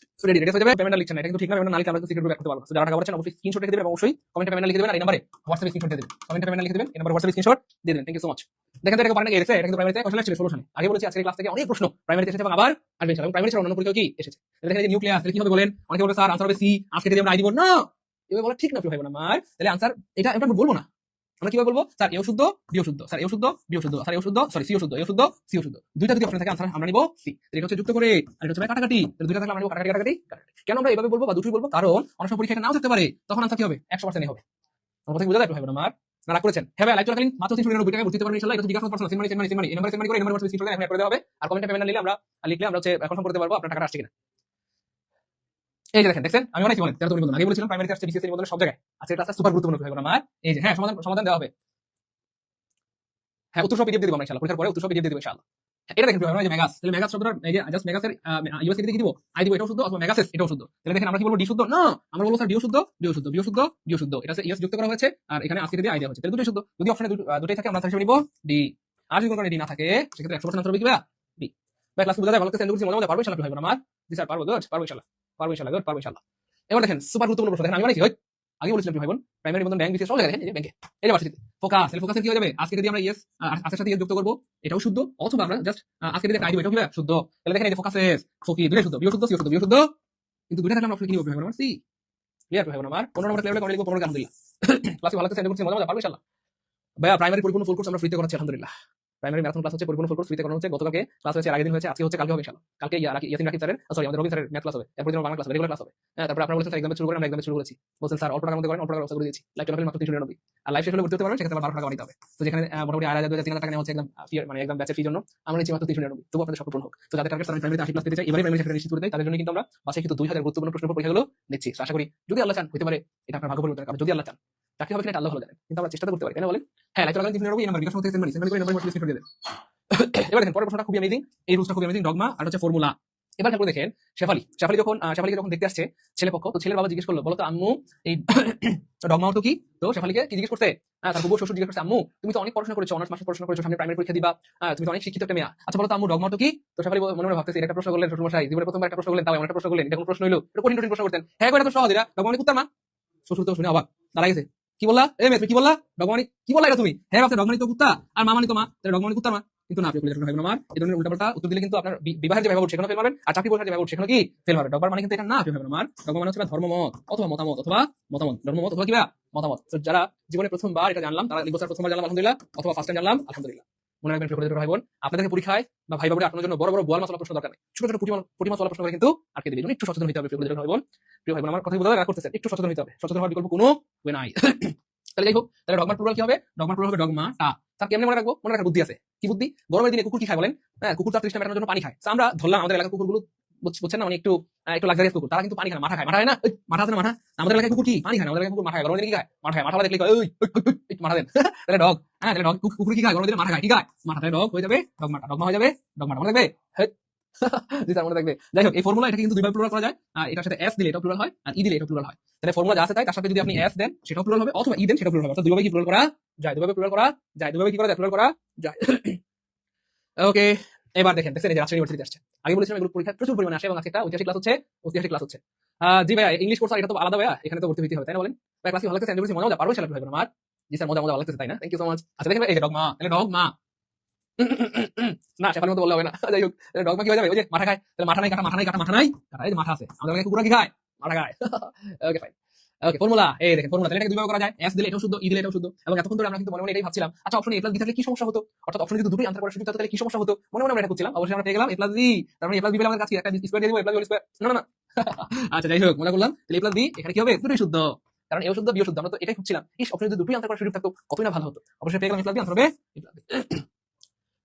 রেডি, রেডিয়াস হয়ে যাবে। পেমেন্ট লিখছেন না, এটা কিন্তু ঠিক না, পেমেন্ট না লিখলে আমরা সিক্রেট গ্রুপে করতে পারবো। সো যারা টাকা পাচ্ছেন অবশ্যই স্ক্রিনশট রেখে দিবেন, অবশ্যই কমেন্টে পেমেন্ট লিখে দিবেন, আর এই নম্বরে হোয়াটসঅ্যাপে স্ক্রিনশট দিয়ে দিবেন, কমেন্টে পেমেন্ট লিখে দিবেন, এই নম্বরে হোয়াটসঅ্যাপে স্ক্রিনশট দিয়ে দিবেন, থ্যাংক ইউ সো মাচ। দেখেন তো এটা পারেন না, এসে এটা কিন্তু প্রাইমারিতে কোশ্চেন ছিল 16 সালে, আগে বলেছি আজকের ক্লাস থেকে অনেক প্রশ্ন প্রাইমারিতে এসেছে এবং আবার আসবে ইনশাআল্লাহ, এবং প্রাইমারি ছাড়া অন্যান্য পরীক্ষাও কি এসেছে। দেখেন এই যে নিউক্লিয়াস, তাহলে কি হবে বলেন? অনেকে বলবে স্যার আনসার হবে সি, আজ কেটে দিয়ে আমরা আই দিব, না এভাবে বলা ঠিক না ভাই বোন আমার। তাহলে আনসার এটা আমরা বলবো না, আমরা কিভাবে বলবো? স্যার এও শুদ্ধ বিও শুদ্ধ, স্যার এও শুদ্ধ বিও শুদ্ধ, স্যার এও শুদ্ধ, সরি সিও শুদ্ধ, এও শুদ্ধ সিও শুদ্ধ, দুইটা যদি অপশন থাকে আনসার আমরা নিব সি। এটা হচ্ছে যুক্ত করে, আর এটা হচ্ছে কাটাকাটি, তাহলে দুইটা থাকলে আমরা নিব কাটাকাটি কাটাকাটি কাটাকাটি। কেন আমরা এভাবে বলবো বা দুটোই বলবো? কারণ অনেক সময় পরীক্ষায় নাও থাকতে পারে, তখন আনসার কি হবে? 100% হবে। আমার কথা বুঝা যায় ভাই বোন আমার? না রাগ করেছেন? হ্যাঁ ভাই লাইভ চলাকালীন মাত্র 399 টাকা ভর্তি করতে পারবেন ইনশাআল্লাহ। এটা বিকাশ পার্সোনাল সিনমানি সিনমানি সিনমানি, এই নম্বরে সিনমানি করে, এই নম্বরে হোয়াটসঅ্যাপে স্ক্রিনশট এখন অ্যাড করে দেওয়া হবে, আর কমেন্টে পেমেন্ট নিলে আমরা লিখলে আমরা হচ্ছে কনফার্ম করতে পারবো আপনার টাকাটা আসছে কিনা। এই যে দেখেন, দেখছেন আমি অনেক বলেন 13 নিবন্ধন আগে বলেছিলাম প্রাইমারিতে আসছে বিসিএস নিবন্ধনের সব জায়গায় আজকে ক্লাসটা সুপার গুরুত্বপূর্ণ বিষয় আমার। এই যে হ্যাঁ, সমাধান সমাধান দেওয়া হবে। হ্যাঁ, উত্তর সহ পিডিএফ দিয়ে দিব আমরা ইনশাআল্লাহ, পরীক্ষার পরে উত্তর সহ পিডিএফ দিয়ে দিব ইনশাআল্লাহ। এটা দেখেন ভাই, আমরা যে মেগাস, তাহলে মেগাস শব্দটা এই যে জাস্ট মেগাসের ইউএস থেকে কি দিব, আই দিব, এটাও শুদ্ধ, অথবা মেগাসেস এটাও শুদ্ধ। তাহলে দেখেন আমরা কি বলবো, ডি শুদ্ধ না, আমরা বলবো স্যার ডিও শুদ্ধ, ডিও শুদ্ধ, বিও শুদ্ধ, ডিও শুদ্ধ। এটা ইউএস যুক্ত করা হয়েছে আর এখানে আজকে দিয়ে আই দেওয়া হচ্ছে, তাহলে দুটোই শুদ্ধ। যদি অপশনে দুটোই থাকে আমরা হিসেবে নিব ডি। আর যদি কোনো কারণে ডি না থাকে সেক্ষেত্রে 100% আনসার হবে কি ভাই, ডি। ভাই ক্লাস বুঝা যায়, ভালো করে সেন্ড করছি, মজা মজা পারবো ইনশাআল্লাহ ভাই বোন আমার। জি স্যার পারবো, গুড, পারবো ইনশাআল্লাহ, পারবো ইনশাআল্লাহ, গুড, পারবো ইনশাআল্লাহ। এবার দেখেন সুপার গুরুত্বপূর্ণ প্রশ্ন, দেখেন আমি বানাইছি, আগে বলেছিলাম ভাই বোন প্রাইমারি নিবন্ধন ব্যাংক বিসিএস সব জায়গায়, দেখেন এই যে ব্যাংকে, এই যে ভার্সিটিতে ফোকাস, তাহলে ফোকাসের কি হয়ে যাবে, আজকে যদি আমরা ইয়েস আজকের সাথে ইয়েস যুক্ত করব এটাও শুদ্ধ, অথবা আমরা জাস্ট আজকে যদি আই দিব এটাও কি ভাই শুদ্ধ। তাহলে দেখেন এই যে ফোকাসেস ফোকি দুটোই শুদ্ধ, বিও শুদ্ধ, সিও শুদ্ধ, বিও শুদ্ধ, কিন্তু দুইটা থাকলে আমরা অপশন কি নিব ভাই বোন আমার, সি। ক্লিয়ার ভাই বোন আমার, 15 নম্বর ক্লিয়ার করে লিখব 15 আলহামদুলিল্লাহ। ক্লাসে ভালো করে সেন্ড করছি, মজা মজা পারবো ইনশাআল্লাহ। ভাইয়া প্রাইমারি পরিপূর্ণ ফুল কোর্স আমরা ফ্রিতে করাচ্ছি আলহামদুলিল্লাহ। প্রাইমারি ম্যারাথন ক্লাস হচ্ছে পরিপূর্ণ ফুল কোর্স ফ্রিতে করানো হচ্ছে। গতকালকে ক্লাস হয়েছে, আগের দিন হয়েছে, আজকে হচ্ছে, কালকে হবে ইনশাআল্লাহ। কালকে ইয়াসিন রাকিব স্যারের, সরি আমাদের রবি স্যারের ম্যাথ ক্লাস হবে, এরপর দিন বাংলা ক্লাস হবে, রেগুলার ক্লাস হবে। হ্যাঁ, তারপর আপনারা বলেছেন স্যার এক্সাম শুরু করেন, আমরা এক্সাম শুরু করেছি। বলছেন স্যার অল্প টাকার মধ্যে করেন, অল্প টাকার ব্যবস্থা করে দিয়েছি। লাইভ চলাকালীন মাত্র 399, আর লাইভ শেষ হলে ভর্তি হতে পারবেন, সেক্ষেত্রে 12 টাকা বাড়িতে হবে। তো যেখানে মোটামুটি 2,000 2,000 টাকা নেওয়া হচ্ছে একদম ফি, মানে একদম ব্যাচের ফি জন্য, আমরা নিচ্ছি মাত্র 399। তবু আপনাদের স্বপ্ন পূরণ হোক। তো যাদের টার্গেট তারা প্রাইমারিতে 80 প্লাস পেতে চাই, এবারে প্রাইমারি সেক্টরে নিশ্চিত করে দেয়, তাদের জন্য কিন্তু আমরা বাসে কিন্তু 2000 গুরুত্বপূর্ণ প্রশ্নের পরীক্ষাগুলো নিচ্ছি। তো আশা করি যদি আল্লাহ চান হতে পারে, এটা আপনার ভাগ্য পরিবর্তন কারণ, যদি আল্লাহ চান চাকরি হবে কিনা এটা আল্লাহ ভালো জানেন, কিন্তু আমরা চেষ্টা করতে পারি, কেন বলেন। হ্যাঁ, লাইভ চলাকালীন 399 এই নাম্বার বিকাশ থেকে সেন্ড মানি করে নাম্বার স্ক্রিনশট দিয়ে দেন। এবার দেখেন পরের প্রশ্নটা খুবই অ্যামেজিং, এই রুলসটা খুবই অ্যামেজিং, ডগমা আর হচ্ছে ফর্মুলা। এবার তারপরে দেখেন শেফালিকে যখন দেখতে আসছে ছেলে পক্ষ, তো ছেলের বাবা জিজ্ঞেস করলো, বলো তো আম্মু এই ডগমা অর্থ কি? তো শেফালিকে কি জিজ্ঞেস করছে, তার বুবু শ্বশুর জিজ্ঞেস করছে, আম্মু তুমি তো অনেক পড়াশোনা করেছো, অনার্স মাস্টার্স পড়াশোনা করেছো, সামনে প্রাইমারি পরীক্ষা দিবা, তুমি তো অনেক শিক্ষিত একটা মেয়ে, আচ্ছা বলো তো আম্মু ডগমা অর্থ কি? তো শেফালি মনে মনে ভাবতেছে, এটা একটা প্রশ্ন করলেন শ্বশুরমশাই, জীবনে প্রথমবার একটা প্রশ্ন করলেন, তাও এমন একটা প্রশ্ন করলেন, এটা কোন প্রশ্ন হইলো, এটা কঠিন কঠিন প্রশ্ন করতেন। হ্যাঁ এটা তো সহজ, এটা ডগমা মানে কুত্তার মা। শ্বশুর তো শুনে অবাক, দাঁড়া গেছে, কি বললা এই মেয়ে, তুমি কি বললা, ডগমা মানে কি বললা এটা তুমি? হ্যাঁ ভাবছে ডগমা মানে তো কুত্তা আর মা মানে তো মা, তাহলে ডগমা মানে কুত্তার মা। কিন্তু না, প্রিয় ভাই বোন আমার, এই ধরনের উল্টাপাল্টা উত্তর দিলে কিন্তু আপনার বিবাহের যে ব্যবহার সেখানে ফেল মারবেন, আর চাকরি পরীক্ষার যে ব্যবহার সেখানে কি ফেল মারবেন। ডগমা মানে কিন্তু এটা না, প্রিয় ভাই বোন আমার। ডগমা মানে হচ্ছে ধর্মমত অথবা মতামত, অথবা মতামত, ধর্মমত অথবা কিবা মতামত। তো যারা জীবনে প্রথমবার এটা জানলাম, তারা লিখবো স্যার প্রথমবার জানলাম আলহামদুলিল্লাহ, অথবা ফার্স্ট টাইম জানলাম আলহামদুলিল্লাহ। মনে রাখবেন প্রিয় ভাই বোন, আপনাদের পরীক্ষায় বা ভাই বাবুরে আপনার জন্য বড় বড় বোয়াল মাছওয়ালা প্রশ্ন দরকার নেই, ছোট ছোট পুঁটি মাছওয়ালা প্রশ্ন করে কিন্তু আটকে দিবেন। একটু সচেতন হতে হবে প্রিয় ভাই বোন। প্রিয় ভাই বোন আমার কথা বুঝতে রাগ করতেছেন, একটু সচেতন হতে হবে, সচেতন হওয়ার বিকল্প কোনো ওয়ে নাই। তাহলে যাই হোক, তাহলে ডগমার প্লুরাল কি হবে, ডগমার প্লুরাল হবে ডগমা টা। তার কেমনে মনে রাখবো, মনে রাখার বুদ্ধি আছে। কি বুদ্ধি? গরমের দিনে কুকুর কি খায় বলেন? হ্যাঁ, কুকুর তার তৃষ্ণা মেটানোর জন্য পানি খায়। আমরা ধরলাম আমাদের এলাকার কুকুরগুলো, বুঝছেন না, মানে একটু একটু লাক্সারিয়াস কুকুর, তারা কিন্তু পানি খায়, মাথা খায়, মাথা হয় না, মাথা আছে না মাথা। আমাদের এলাকায় কুকুর কি পানি খায় না, আমাদের এলাকায় কুকুর মাথা খায়। গরমের দিনে কি খায়? মাথা খায়। মাথা দেখলে ওই মাথা দেন। তাহলে ডগ, হ্যাঁ তাহলে ডগ, কুকুর কি খায় গরমের দিনে? মাথা খায়, কি খায়? মাথা। তাহলে ডগ হয়ে যাবে ডগমাটা, ডগমা হয়ে যাবে ডগমাটা, মনে থাকবে? জি স্যার মনে থাকবে। যাই হোক, এই ফর্মুলা এটা কিন্তু দুইভাবে প্লুরাল করা যায়, এটার সাথে এস দিলে এটা প্লুরাল হয়, আর ই দিলে এটা প্লুরাল হয়। তাহলে ফর্মুলা যা আছে তাই, তার সাথে যদি আপনি এস দেন সেটাও প্লুরাল হবে, অথবা ই দেন সেটাও প্লুরাল হবে। অর্থাৎ দুইভাবে কি প্লুরাল করা যায়, দুইভাবে প্লুরাল করা যায়, দুইভাবে কি করা যায়, প্লুরাল করা যায়। ওকে, এবার দেখেন দেখছেন এই যে রাজশাহী ইউনিভার্সিটি আসছে। আগে বলেছিলাম এগুলো পরীক্ষা প্রচুর পরিমাণে আসে, এবং আজকে একটা ঐতিহাসিক ক্লাস হচ্ছে, ঐতিহাসিক ক্লাস হচ্ছে। জি ভাইয়া ইংলিশ কোর্স আর এটা তো আলাদা ভাইয়া, এখানে তো ভর্তি হতে হবে, তাই না বলেন? ভাই ক্লাস ভালো লাগছে, এনজয় করছি, মজা মজা পারবো ইনশাআল্লাহ ভাই বোন আমার। জি স্যার মজা মজা ভালো লাগছে, তাই না? Thank you so much. আচ্ছা দেখেন এই যে ডগমা, তাহলে ডগমা না শেফালির মতো বললে হবে না। যাই হোক, ডগমা কি হয়ে যাবে, ওই যে মাথা খায়, তাহলে মাথা নাই কাটা, মাথা নাই কাটা, মাথা নাই কাটা, এই যে মাথা আছে, আমাদের এলাকায় কুকুর কি খায়? মাথা খায়। Okay fine. ওকে ফর্মুলা, এই দেখেন ফর্মুলা, তাহলে এটাকে দুইভাবে করা যায়, এস দিলে এটাও শুদ্ধ, ই দিলে এটাও শুদ্ধ। এবং এতক্ষণ ধরে আমরা কিন্তু মনে মনে এটাই ভাবছিলাম, আচ্ছা অপশন এ প্লাস বি থাকলে কি সমস্যা হতো, অর্থাৎ অপশন যদি দুটোই আনসার করার সুযোগ থাকতো তাহলে কি সমস্যা হতো, মনে মনে আমরা এটা করছিলাম। অবশ্যই আমরা পেয়ে গেলাম এ প্লাস বি, তার মানে এ প্লাস বি পেলে আমাদের কাছে একটা স্কয়ার দিয়ে দেবো, এ প্লাস বি স্কয়ার, না না। আচ্ছা যাই হোক, মনে করলাম তাহলে এ প্লাস বি এখানে কি হবে, দুটোই শুদ্ধ, কারণ এও শুদ্ধ বিও শুদ্ধ। আমরা তো এটাই খুঁজছিলাম, এই অপশন যদি দুটোই আনসার করার সুযোগ থাকতো কতই না ভালো হতো। অবশ্যই পেয়ে গেলাম এ প্লাস বি, আনসার হবে এ প্লাস বি।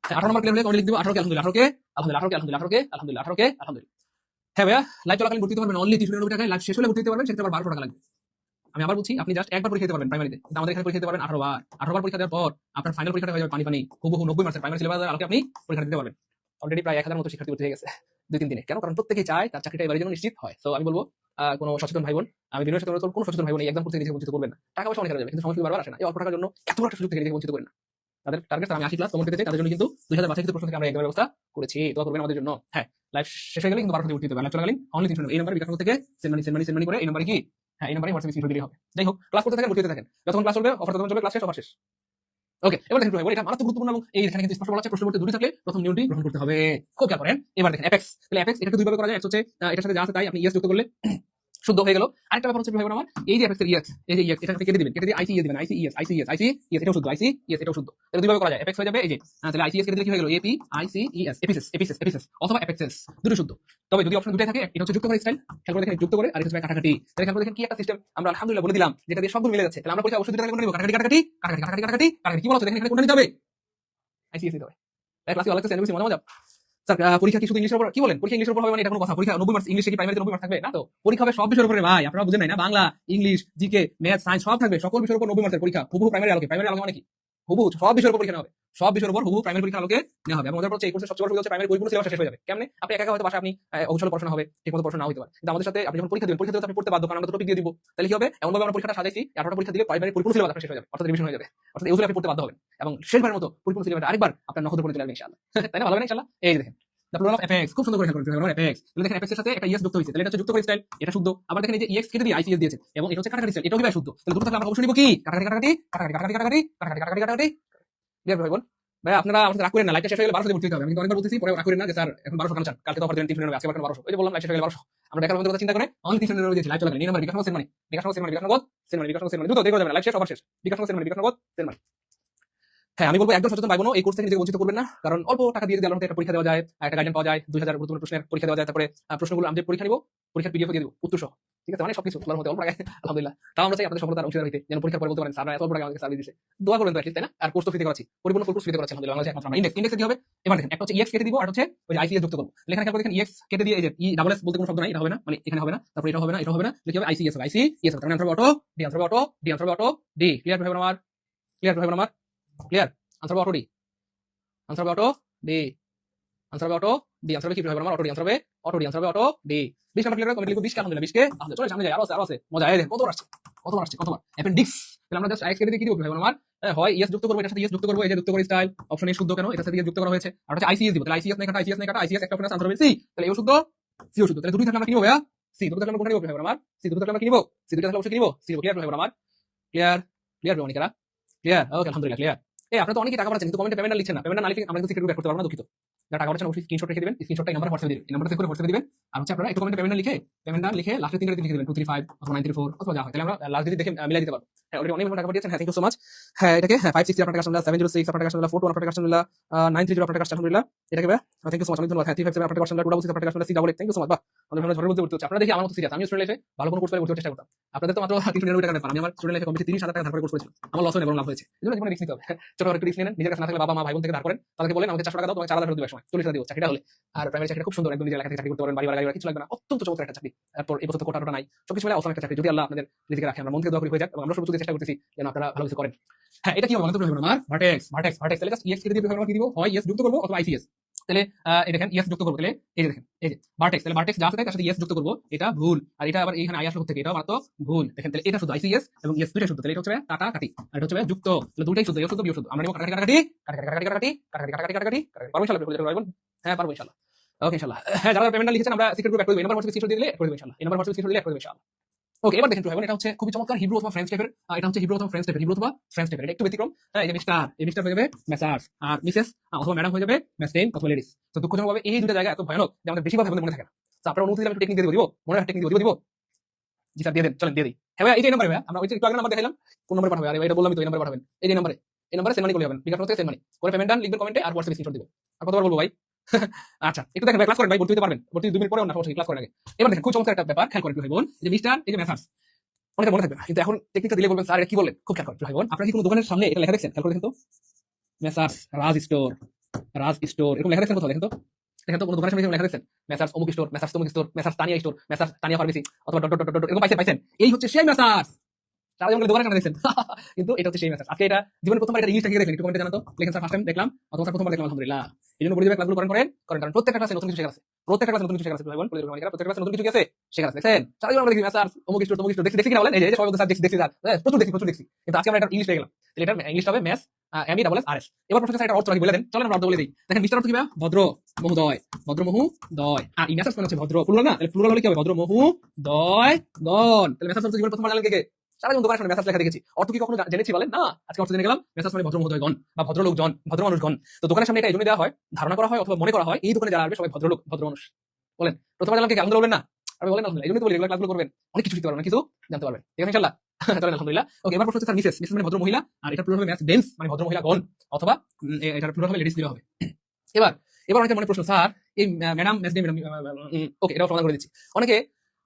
18 নম্বর ক্লিয়ার হলে লিখ দিব 18 কে আলহামদুলিল্লাহ, 18 কে আলহামদুলিল্লাহ, 18 কে আলহামদুলিল্লাহ, 18 কে আলহামদুলিল্লাহ, 18 কে আলহামদুলিল্লাহ। হ্যাঁ ভাইয়া লাইভ চলাকালীন ভর্তি হতে পারবেন অনলি 390 টাকায়, লাইভ শেষ হলে ভর্তি হতে পারবেন, সেটা আবার 1200 টাকা লাগবে। আমি আবার বলছি, আপনি জাস্ট একবার পরীক্ষা দিতে পারবেন প্রাইমারিতে, কিন্তু আমাদের এখানে পরীক্ষা দিতে পারবেন 18 বার। 18 বার পরীক্ষা দেওয়ার পর আপনার ফাইনাল পরীক্ষাটা হয়ে যাবে পানি পানি, হুবহু 90 মার্কের প্রাইমারি সিলেবাস আলোকে আপনি পরীক্ষা দিতে পারবেন। অলরেডি প্রায় 1000 মতো শিক্ষার্থী ভর্তি হয়ে গেছে 2-3 দিনে। কেন? কারণ প্রত্যেকেই চায় তার চাকরিটা এবারে যেন নিশ্চিত হয়। তো আমি বলবো কোনো সচেতন ভাই বোন, আমি বিনয়ের সাথে অনুরোধ করব, কোনো সচেতন ভাই বোন এই একদম থেকে নিজেকে বঞ্চিত করবেন না। টাকা পয়সা অনেক হারা যাবে, কিন্তু সময় বারবার আসে না। এই অল্প টাকার জন্য এত বড় একটা সুযোগ থেকে নিজেকে বঞ্চিত করেন না। তাদের টার্গেট আমি 80 ক্লাস কমন পেতে চাই, তাদের জন্য কিন্তু 2000 বাছাইকৃত প্রশ্ন থেকে আমরা একদম ব্যবস্থা করেছি। দোয়া করবেন আমাদের জন্য। হ্যাঁ লাইভ শেষ হয়ে গেলে কিন্তু 12 থেকে উঠতে হবে, লাইভ চলাকালীন অনলি 300 এই নম্বরে বিকাশ থেকে সেন্ড মানি করে এই নম্বরে কি, হ্যাঁ এই নম্বরে হোয়াটসঅ্যাপে স্ক্রিনশট দিলেই হবে। যাই হোক, ক্লাস করতে থাকেন, ভর্তি হতে থাকেন, যতক্ষণ ক্লাস চলবে অফার ততক্ষণ চলবে, ক্লাস শেষ অফার শেষ। ওকে, এবার দেখেন ভাই এটা মারাত্মক গুরুত্বপূর্ণ, এবং এই এখানে কিন্তু স্পষ্ট বলা আছে প্রশ্নের মধ্যে দুটি থাকলে প্রথম নিয়মটি গ্রহণ করতে হবে। খুব খেয়াল করেন। এবার দেখেন অ্যাপেক্স, তাহলে অ্যাপেক্স এটাকে দুইভাবে করা যায়, একটা হচ্ছে এটার সাথে যা আছে তাই আপনি ইএস যুক্ত করলে শুদ্ধ হয়ে গেল। আরেকটা ব্যাপার হচ্ছে ভাই আমার, এই যে অ্যাপেক্সের ইএস, এই যে ইএস এটা কেটে দিবেন, কেটে দিয়ে আইসি ইএস দিবেন, আইসি ইএস, আইসি ইএস, আইসি ইএস এটাও শুদ্ধ, আইসি ইএস এটাও শুদ্ধ। তাহলে দুইভাবে করা যায়, অ্যাপেক্স হয়ে যাবে এই যে, তাহলে আইসি ইএস কেটে দিলে কি হয়ে গেল, এপি আইসি ইএস, এপিসিএস এপিসিএস এপিসিএস অথবা অ্যাপেক্সেস, দুটো শুদ্ধ। তবে যদি অপশন দুটোই থাকে, এটা হচ্ছে যুক্ত করার স্টাইল, খেয়াল করে দেখেন যুক্ত করে, আর এটা হচ্ছে কাটাকাটি। তাহলে খেয়াল করে দেখেন কি একটা সিস্টেম আমরা আলহামদুলিল্লাহ বলে দিলাম, যেটা দিয়ে সবগুলো মিলে যাচ্ছে। তাহলে আমরা পরীক্ষা অবশ্যই দুটো কোনটা নিব, কাটাকাটি কাটাকাটি কাটাকাটি কাটাকাটি কাটাকাটি কাটাকাটি, কি বলা হচ্ছে দেখেন এখানে কোনটা নিতে হবে, আইসি ইএস দিতে হবে। ক্লাসে ভালো লাগছে, মজা মজা। স্যার পরীক্ষা কি শুধু ইংলিশের উপর কি বলেন? পরীক্ষা ইংলিশের উপর হবে মানে এটা কোনো কথা? পরীক্ষা 90 মার্কস ইংলিশে কি প্রাইমারিতে 90 মার্কস থাকবে? না তো। পরীক্ষা হবে সব বিষয়ের উপরে ভাই। আপনারা বুঝেন নাই না? Bangla, English, GK, math, science সব থাকবে। সকল বিষয়ের উপর 90 মার্কের পরীক্ষা। হুবহু প্রাইমারি আলোকে। প্রাইমারি আলোকে মানে কি? হুবহু সব বিষয়ের উপর পরীক্ষা নেওয়া হবে। সব বিষয়ের উপর হুবহু প্রাইমারি পরীক্ষা আলোকে নেওয়া হবে। এবং আমাদের হচ্ছে এই কোর্সের সবচেয়ে বড় সুবিধা হচ্ছে প্রাইমারি বইগুলো সিলেবাস শেষ হয়ে যাবে। কেমনে? আপনি একা একা হয়তো বাসায় আপনি অবসর পড়াশোনা হবে, ঠিকমতো পড়াশোনা নাও হতে পারে। কিন্তু আমাদের সাথে আপনি যখন পরীক্ষা দিবেন, পরীক্ষা দিতে আপনি পড়তে বাধ্য, কারণ আমরা তো টপিক দিয়ে দিব। তাহলে কি হবে? এমনভাবে আমরা পরীক্ষাটা সাজাইছি, 18টা পরীক্ষা দিলে প্রাইমারি পরিপূর্ণ সিলেবাস আপনার শেষ হয়ে যাবে। অর্থাৎ রিভিশন হয়ে যাবে। অর্থাৎ এগুলো আপনি পড়তে বাধ্য হবেন। এবং শেষবারের মতো পরিপূর্ণ সিলেবাসটা আরেকবার আপনার নখদর পড়ে চলে আসবে ইনশাআল্লাহ। তাই না? ভালো হবে না ইনশাআল্লাহ? এই যে দেখেন। দ্য প্লুরাল অফ এপেক্স খুব সুন্দর করে খেয়াল করতে হবে। এপেক্স তাহলে দেখেন এপেক্সের সাথে একটা ইএস যুক্ত হয়েছে, তাহলে এটা হচ্ছে যুক্ত করে স্টাইল, এটা শুদ্ধ। আবার দেখেন এই যে ইএক্স কেটে দিয়ে আইসিএস দিয়েছে এবং এটা হচ্ছে কাটাকাটি স্টাইল, এটাও কি ভাই শুদ্ধ? তাহলে দুটো থাকলে আমরা অবশ্যই নিব কি কাটাকাটি কাটাকাটি কাটাকাটি কাটাকাটি কাটাকাটি কাটাকাটি কাটাকাটি কাটাকাটি। ক্লিয়ার ভাই বোন? ভাই আপনারা আমাদের রাগ করেন না, লাইভটা শেষ হয়ে গেলে 1200 দিয়ে ভর্তি হতে হবে। আমি তো অনেকবার বলতেছি, পরে রাগ করেন না যে স্যার এখন 1200 কেন চান, কালকে তো অফার দেন 399 আজকে আবার 1200। ওই যে বললাম লাইভ শেষ হয়ে গেলে 1200। আমরা দেখার মধ্যে কথা চিন্তা করে অনলি 399 দিয়েছি, লাইভ চলে গেল। এই নাম্বার বিকাশ নগদ সেন্ড মানি, বিকাশ নগদ সেন্ড মানি, বিকাশ নগদ সেন্ড মানি, বিকাশ নগদ সেন্ড মানি, দ্রুত দেখো যাবে না, লাইভ শেষ অফার শেষ। বিকাশ নগদ সেন্ড মানি, বিকাশ নগদ সেন্ড মানি। হ্যাঁ, আমি বলবো একদম সচেতন ভাই বোন এই কোর্স থেকে নিজেকে বঞ্চিত করবেন না, কারণ অল্প টাকা দিয়ে যদি আল্লাহর একটা পরীক্ষা দেওয়া যায়, একটা গাইডলাইন পাওয়া যায়, 2000 গুরুত্বপূর্ণ প্রশ্নের পরীক্ষা দেওয়া যায়, তারপরে প্রশ্নগুলো আমি যে পরীক্ষা নিব, পরীক্ষার পিডিএফ দিয়ে দিব উত্তর সহ, ঠিক আছে, মানে সবকিছু তোলার মধ্যে অল্প টাকায় আলহামদুলিল্লাহ। তাও আমরা চাই আপনাদের সফলতার অংশীদার হইতে, যেন পরীক্ষার পরে বলতে পারেন স্যার এত অল্প টাকা আমাদের সার্ভিস দিয়েছে, দোয়া করবেন তো at least, তাই না? আর কোর্স তো ফ্রিতে করাচ্ছি, পরিপূর্ণ কোর্স ফ্রিতে করাচ্ছি আলহামদুলিল্লাহ। বাংলাদেশে একমাত্র আমরা ইন্ডেক্স কি হবে? এবার দেখেন একটা হচ্ছে ইএক্স কেটে দিব, আর হচ্ছে ওই আইসিএস যুক্ত করব। এখানে খেয়াল করে দেখেন ইএক্স কেটে দিয়ে এই যে ই ডাবল এস বলতে কোনো শব্দ নাই, এটা হবে না, মানে এখানে হবে না, তারপরে এটা হবে না, এটা হবে না, লিখে হবে আইসিএস হবে, আইসিএস হবে, তার মানে আনসার হবে অটো ডি, আনসার হবে অটো ডি, আনসার হবে অটো ডি। ক্লিয়ার ভাই বোন আমার? ক্লিয়ার ভাই বোন আমার? ক্লিয়ার? আনসার হবে অটো ডি, আনসার হবে অটো ডি, আনসার হবে অটো ডি, আনসার হবে কি হবে আমার? অটো ডি, আনসার হবে অটো ডি, আনসার হবে auto D. 20 number clear comment লিখো 20 কে আলহামদুলিল্লাহ, 20 কে আলহামদুলিল্লাহ। চলে সামনে যাই, আরো আছে আরো আছে, মজা। এই দেখেন কতবার আসছে, কতবার আসছে, কতবার অ্যাপেন্ডিক্স। তাহলে আমরা জাস্ট আইএক্স কেটে দিয়ে কি দিব ভাই আমার? হয় ইএস যুক্ত করব, এটার সাথে ইএস যুক্ত করব, এই যে যুক্ত করে স্টাইল অপশন এ শুদ্ধ কেন, এটার সাথে ইএস যুক্ত করা হয়েছে, আর হচ্ছে আইসিএস দিব, তাহলে আইসিএস নাই কাটা, আইসিএস নাই কাটা, আইসিএস একটা অপশন আছে, আনসার হবে সি, তাহলে এও শুদ্ধ সিও শুদ্ধ। তাহলে দুটোই থাকলে আমরা কি নিব ভাইয়া? সি। দুটো থাকলে আমরা কোনটা নিব ভাই আমার? সি। দুটো থাকলে আমরা কি নিব? সি। দুটো থাকলে অবশ্যই কি নিব? সি। ক্লিয়ার ভাই আমার? ক্লিয়ার? ক্লিয়ার ভাই অনেকেরা? ক্লিয়ার? ওকে আলহামদুলিল্লাহ ক্লিয়ার। এই আপনারা তো অনেকেই টাকা পাচ্ছেন কিন্তু কমেন্টে পেমেন্ট লিখছেন না, পেমেন্ট না লিখে আমরা কিন্তু সিক্রেট ব্যাক করতে পারবো না, দুঃখিত। যারা টাকা পাচ্ছেন অবশ্যই স্ক্রিনশট রেখে দিবেন, স্ক্রিনশটটা এই নাম্বারে হোয়াটসঅ্যাপে দিবেন, এই নাম্বারটা সেভ করে হোয়াটসঅ্যাপে দিবেন। আর হচ্ছে আপনারা একটু কমেন্টে পেমেন্ট লিখে, পেমেন্টটা লিখে লাস্টে 3টা লিখে দিবেন, 235 অথবা 934 অথবা যা হয়, তাহলে আমরা লাস্ট দিন দেখে মিলাই দিতে পারবো। হ্যাঁ, অলরেডি অনেক টাকা পাঠিয়েছেন, হ্যাঁ থ্যাংক ইউ সো মাচ। হ্যাঁ, এটাকে হ্যাঁ 560 আপনার টাকা আলহামদুলিল্লাহ, 706 আপনার টাকা আলহামদুলিল্লাহ, 42 আপনার টাকা আলহামদুলিল্লাহ, 930 আপনার টাকা আলহামদুলিল্লাহ। এটাকে ভাই থ্যাংক ইউ সো মাচ, অনেক ধন্যবাদ। হ্যাঁ 357 আপনার টাকা আলহামদুলিল্লাহ, 266 আপনার টাকা আলহামদুলিল্লাহ, থ্যাংক ইউ সো মাচ। বাহ, আমাদের ভালো ঝড়ের মধ্যে ভর্তি হচ্ছে। আপনারা দেখি আমার মতো সিরিয়াস, আমি স্টুডেন্ট লাইফে ভালো কোনো কোর্স পেলে ভর্তি হওয়ার চেষ্টা করতাম। আপনাদের তো মাত্র 399 টাকা ব্যাপার, আমি আমার স্টুডেন্ট লাইফে কমপ্লিট 30,000 টাকা ধার করে কোর্স করেছিলাম, আমার লস হয় না বরং লাভ হয়েছে। এজন্য জীবনে রিস্ক নিতে হবে, ছোট করে একটু রিস্ক নেন, নিজের কাছে না থাকলে বাবা মা ভাই বোন থেকে ধার করেন, তাদেরকে বলেন আমাকে 400 টাকা দাও, তোমাকে 4000 দিবে সময় 40,000 দিও চাকরিটা হলে। আর প্রাইমারি চাকরিটা খুব সুন্দর, একদম নিজের এলাকা থেকে চাকরি করতে পারেন, বাড়ি ভাড়া গাড়ি ভাড়া কিছু লাগবে না, অত্যন্ত চমৎকার একটা চাকরি। তারপর এই বছর তো কোটা নাই, সবকিছু মিলে অসম একটা চাকরি, যদি আল্লাহ আপনাদের রিজিকে রাখে, আমরা মন থেকে দোয়া করি হয়ে যাক, এবং আমরা সর্বোচ্চ চেষ্টা করতেছি যেন আপনারা ভালো কিছু করেন। হ্যাঁ, এটা কি হবে বলতে হবে আমার? ভার্টেক্স ভার্টেক্স ভার্টেক্স, তাহলে জাস্ট ইএক্স কেটে দিয়ে আমরা কি দিব? হয় ইএস যুক্ত করব অথবা আইসিএস। তাহলে এই দেখেন ইএস যুক্ত করব, তাহলে এই যে দেখেন এই যে ভার্টেক্স, তাহলে ভার্টেক্স যা আছে তার সাথে ইএস যুক্ত করব, এটা ভুল। আর এটা আবার এখানে আই আসলো থেকে, এটাও মাত্র ভুল। দেখেন তাহলে এটা শুধু আইসিএস এবং ইএস দুইটাই শুদ্ধ, তাহলে এটা হচ্ছে কাটা কাটি, আর এটা হচ্ছে যুক্ত, তাহলে দুইটাই শুদ্ধ, এও শুদ্ধ বিও শুদ্ধ। আমরা নিব কাটাকাটি কাটাকাটি কাটাকাটি কাটাকাটি কাটাকাটি কাটাকাটি কাটাকাটি কাটাকাটি। পারবো ইনশাআল্লাহ? হ্যাঁ পারবো ইনশাআল্লাহ। ওকে ইনশাআল্লাহ। হ্যাঁ, যারা পেমেন্টটা লিখেছেন আমরা সিক্রেট গ্রুপ অ্যাড করে দেব, এই নাম্বার হোয়াটসঅ্যাপে স্ক্রিনশট দিয়ে দিলে করে দেব ইনশাআল্লাহ, এই নাম্বার হোয়াটসঅ্যাপে স্ক্রিনশট দিলে করে দেব ইনশাআল্লাহ। ওকে, এবার দেখেন ভাই, এটা হচ্ছে খুবই চমৎকার হিব্রু অথবা ফ্রেঞ্চ টাইপের, এটা হচ্ছে হিব্রু অথবা ফ্রেঞ্চ টাইপের, হিব্রু অথবা ফ্রেঞ্চ টাইপের, এটা একটু ব্যতিক্রম। এই যে মিস্টার, এই মিস্টার হয়ে যাবে মেসার্স, আর মিসেস অথবা ম্যাডাম হয়ে যাবে মেসটেন অথবা লেডিস। তো দুঃখজনকভাবে এই দুটো জায়গা এত ভয়ানক যে আমাদের বেশিরভাগ ভাবে মনে থাকে না। তো আপনারা অনুমতি দিলে আমি টেকনিক দিয়ে দিব, মনে হয় টেকনিক দিব। জি স্যার দিয়ে দেন, চলেন দিয়ে দিই। হ্যাঁ ভাই, এই নাম্বারে ভাই আমরা ওই যে একটু আগে নাম্বার দেখাইলাম, কোন নাম্বার পাঠাবে? আরে ভাই এটা বললামই তো, এই নাম্বারে পাঠাবেন, এই যে নাম্বারে, এই নাম্বারে সেন্ড মানি করলে হবেন, বিকাশ থেকে সেন্ড মানি করে পেমেন্ট ডান লিখবেন কমেন্টে, আর হোয়াটসঅ্যাপে স্ক্রিনশট দিবেন। আর কতবার বলবো ভাই? আচ্ছা একটু দেখেন ভাই, ক্লাস করেন ভাই, ভর্তি হতে পারবেন, ভর্তি 2 মিনিট পরে অন্য সমস্যা, ক্লাস করেন আগে। এবার দেখেন খুব চমৎকার একটা ব্যাপার, খেয়াল করেন ভাই বোন, এই যে মিস্টার, এই যে মেসার্স, অনেকে মনে থাকবে না, কিন্তু এখন টেকনিকটা দিলে বলবেন স্যার এটা কি বললেন, খুব খেয়াল করেন ভাই বোন। আপনারা কি কোনো দোকানের সামনে এটা লেখা দেখছেন? খেয়াল করে দেখেন তো, মেসার্স রাজ স্টোর, রাজ স্টোর এরকম লেখা দেখছেন কোথাও? দেখেন তো, দেখেন তো কোনো দোকানের সামনে লেখা দেখছেন মেসার্স অমুক স্টোর, মেসার্স তমুক store, messrs Tania store, messrs Tania pharmacy অথবা ডট ডট ডট ডট এরকম পাইছেন? এই হচ্ছে সেই মেসার্স, সারা জীবন দোকানের সামনে দেখছেন। কিন্তু এটা হচ্ছে সেই মেসার্স। আজকে এটা জীবনে প্রথমবার এটা ইংলিশটা কি দেখলেন একটু কমেন্টে জানাতো, লিখেন স্যার ফার্স্ট টাইম দেখলাম অথবা প্রথমবার দেখলাম আলহামদুলিল্লাহ। এই জন্য বলে দিবে ক্লাসগুলো করেন, কারণ প্রত্যেকটা ক্লাসে নতুন কিছু শেখা আছে, প্রত্যেকটা ক্লাসে নতুন কিছু শেখা আছে ভাই বোন, প্রত্যেকটা ক্লাসে নতুন কিছু আছে শেখা আছে। দেখেন সারা জীবন আমরা দেখি মেসার্স অমুক স্টোর তমুক স্টোর, দেখছি কিনা বলেন? এই যে সবাই বলতে স্যার দেখছি স্যার, প্রচুর দেখছি। কিন্তু আজকে আমরা এটা ইংলিশ পেয়ে গেলাম, তাহলে এটা ইংলিশ হবে মেস MESS। এবার প্রশ্ন স্যার এটা অর্থ কি বলে দেন, চলেন আমরা অর্থ বলে দিই। দেখেন মিস্টার অর্থ কি ভাই? ভদ্র মহোদয়, ভদ্র মহোদয়। আর এই মেসার্স মানে হচ্ছে ভদ্র, প্লুরাল না? তাহলে প্লুরাল হলে কি হবে? ভদ্র মহোদয় গণ। তাহলে মেসার্স অর্থ জীবনে প্রথমবার জানলেন কে? সারা জীবন দোকানের সামনে মেসার্স লেখা দেখেছি, অর্থ কি কখনো জেনেছি বলেন? না, আজকে অর্থ জেনে গেলাম। মেসার্স মানে ভদ্র মহোদয়গণ বা ভদ্রলোকজন, ভদ্র মানুষগণ। তো দোকানের সামনে এটা এই জন্য দেওয়া হয়, ধারণা করা হয় অথবা মনে করা হয় এই দোকানে যারা আসবে সবাই ভদ্রলোক, ভদ্র মানুষ। বলেন প্রথমবার জানলাম কে? আলহামদুলিল্লাহ বলবেন না? আপনি বলেন আলহামদুলিল্লাহ। এই জন্য তো বলি রেগুলার ক্লাসগুলো করবেন, অনেক কিছু শিখতে পারবেন, কিছু জানতে পারবেন, ঠিক আছে ইনশাআল্লাহ? চলেন আলহামদুলিল্লাহ। ওকে, এবার প্রশ্ন হচ্ছে স্যার মিসেস, মিসেস মানে ভদ্র মহিলা, আর এটা প্লুরাল হবে মেস ডেন্স মানে ভদ্র মহিলাগণ, অথবা এটা প্লুরাল হবে লেডিস দিলে হবে। এবার অনেকে মনে প্রশ্ন স্যার এই ম্যাডাম মেস ডে ম্যাডাম, ওকে এটাও সমাধান করে দিচ্ছি। অনেকে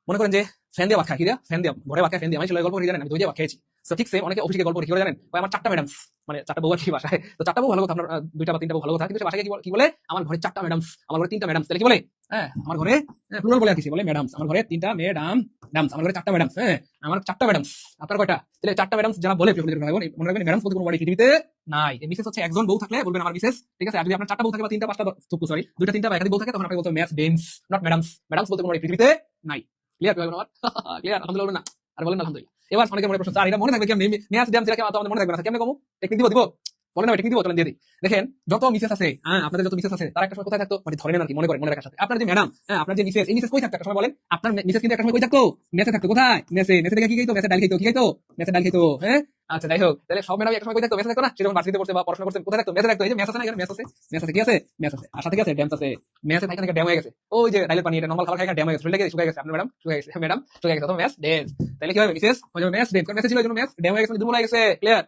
মনে করেন যে ফ্যান দিয়ে ভাত খায়, কি দিয়া ফ্যান দিয়ে ঘরে ভাত খায়, ফ্যান দিয়ে। আমি ছিল গল্প করে জানেন, আমি দই দিয়ে ভাত খেয়েছি। সো ঠিক সেম অনেকে অফিসে গিয়ে গল্প করে কি করে জানেন, ভাই আমার 4টা ম্যাডামস, মানে 4টা বউ আর কি বাসায়, তো 4টা বউ ভালো কথা, আপনার 2টা বা 3টা বউ ভালো কথা, কিন্তু সে বাসায় কি বলে আমার ঘরে 4টা ম্যাডামস, আমার ঘরে 3টা ম্যাডামস, তাহলে কি বলে, হ্যাঁ আমার ঘরে প্লুরাল বলে আর কি, সে বলে ম্যাডামস, আমার ঘরে 3টা ম্যাডামস, আমার ঘরে 4টা ম্যাডামস, হ্যাঁ আমার 4টা ম্যাডামস, আপনার কয়টা? তাহলে 4টা ম্যাডামস যারা বলে মনে রাখবেন ম্যাডামস বলতে কোনো বাড়ি পৃথিবীতে নাই। মিসেস হচ্ছে একজন বউ থাকলে বলবেন আমার মিসেস, ঠিক আছে? আর যদি আপনার 4টা বউ থাকে বা 3টা 5টা, সরি 2টা 3টা বা একাধিক বউ থাকে, তখন আপনি বলতে ম্যাডামস ডেমস, নট ম্যাডামস। ম্যাডামস বলতে কোনো বাড়ি পৃথিবীতে নাই। ক্লিয়ার কি হবে আমার? ক্লিয়ার? আলহামদুলিল্লাহ না? আর বলেন আলহামদুলিল্লাহ। এবার অনেকের মনে প্রশ্ন, স্যার এটা মনে থাকবে কেমনে? ম্যাথস ড্যাম যেটা আমাদের মনে থাকবে না, কেমনে কমু? টেকনিক দিব? বলেন না টেকনিক দিব, চলেন দিয়ে দিই। দেখেন যত মিসেস আছে, হ্যাঁ আপনাদের যত মিসেস আছে, তারা একটা সময় কোথায় থাকতো, মানে ধরে নেন আর কি, মনে করেন, মনে রাখার সাথে। আপনার যে ম্যাডাম, হ্যাঁ আপনার যে মিসেস, এই মিসেস কই থাকতো একটা সময়, বলেন? আপনার মিসেস কিন্তু একটা সময় কই থাকতো? মেসে থাকতো। কোথায়? মেসে। মেসে থেকে কি খাইতো? মেসে ডাল খাইতো। কি খাইতো? মেসে ডাল খাইতো। হ্যাঁ আচ্ছা যাই হোক, তাহলে সব ম্যাডাম একটা সময় কই থাকতো? মেসে থাকতো না? সেরকম ভার্সিটিতে পড়ছে বা পড়াশোনা করছে, কোথায় থাকতো? মেসে থাকতো। এই যে মেস আছে না, এখানে মেস আছে, মেস আছে, কি আছে? মেস আছে, আর সাথে কি আছে? ড্যামস আছে। মেসে থাকে না, ড্যাম হয়ে গেছে। ওই যে ডাইলের পানি, এটা নরমাল খাবার খাই, ড্যাম হয়ে গেছে, শরীরে শুকিয়ে গেছে, আপনার ম্যাডাম শুকিয়ে গেছে, ম্যাডাম শুকিয়ে গেছে, তো মেস ড্যাম। তাহলে কি হবে? মিসেস হয়ে যাবে মেস ড্যাম, কারণ মেসে ছিল, এই জন্য মেস ড্যাম হয়ে গেছে, দুর্বল হয়ে গেছে। ক্লিয়ার?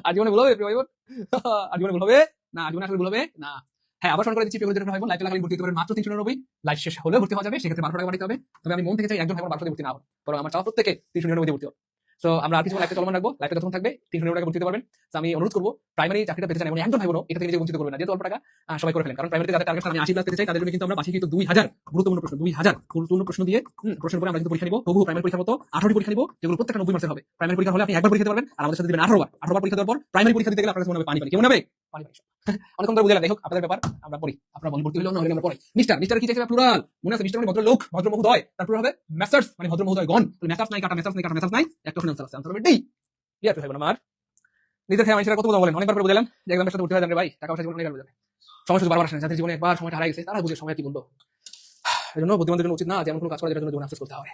আর জীবনে ভুল হবে? আর জীবনে ভুল হবে না, জীবনে আসলে ভুল হবে না। হ্যাঁ আবার স্মরণ করে দিচ্ছি, লাইফ টাকা ভর্তি হতে পারেন মাত্র 390, লাইফ শেষ হলেও ভর্তি হওয়া যাবে, সেক্ষেত্রে 12 টাকা বাড়িতে হবে। তবে আমি মন থেকে চাই একজন ভাই 12 ভর্তি না হবে, বরং আমার চাওয়া প্রত্যেকে 399 ভর্তি হবে। তো আমরা আর কিছু লাইফে চলমান রাখবো, লাইফে যখন থাকবে 390 টাকা ভর্তি হতে পারবেন। তো আমি অনুরোধ করবো, প্রাইমারি চাকরিটা পেতে চান এমন একজন ভাই বোন এটা থেকে নিজে বঞ্চিত করবেন না, যেহেতু অল্প টাকা সবাই করে ফেলেন। কারণ প্রাইমারিতে যাদের টার্গেট আমি 80 লাখ পেতে চাই, তাদের জন্য কিন্তু আমরা বাকি কিন্তু 2000 গুরুত্বপূর্ণ প্রশ্ন, 2000 গুরুত্বপূর্ণ প্রশ্ন দিয়ে প্রশ্নের উপরে আমরা কিন্তু পরীক্ষা নিব। তবু প্রাইমারি পরীক্ষার মতো 18টি পরীক্ষা নিব, যেগুলো প্রত্যেকটা 90 মার্কের হবে। প্রাইমারি পরীক্ষা হলে আপনি একবার পরীক্ষা দিতে পারবেন, আর আমাদের সাথে দিবেন 18 বার পরীক্ষা দেওয়ার পর প্রাইমারি পরীক্ষা দিতে গেলে আপনার কাছে মনে হবে পানি পানি, কেমন হবে? পানি পানি। অনেকক্ষণ ধরে বুঝলেন, দেখো আপনাদের ব্যাপার, আমরা পড়ি, আপনারা বলেন ভর্তি হলেও না হলে আমরা পড়ি। মিস্টার কি চাইছে? প্লুরাল মনে আছে? মিস্টার মানে ভদ্রলোক, ভদ্র মহোদয়, তারপর হবে ম্যাসার্স মানে ভদ্র মহোদয়গণ। মেসার্স নাই কাটা, মেসার্স নাই, একটা শুনে আছে, আনসার হবে ডি। ক্লিয়ার হবে আমার? নিজের খেয়ে মানুষের কত কথা বলেন, অনেকবার করে বুঝলাম যে একদম সাথে ভর্তি হয়ে যাবে ভাই, টাকা পয়সা জীবনে অনেক যাবে, সময় শুধু বারবার আসে না, যাদের জীবনে একবার সময়টা হারিয়ে গেছে তারা বুঝে সময় কি বলবো। এই জন্য বুদ্ধিমানদের জন্য উচিত না যেমন কোনো কাজ করা যেটার জন্য জীবন আফসোস করতে হয়।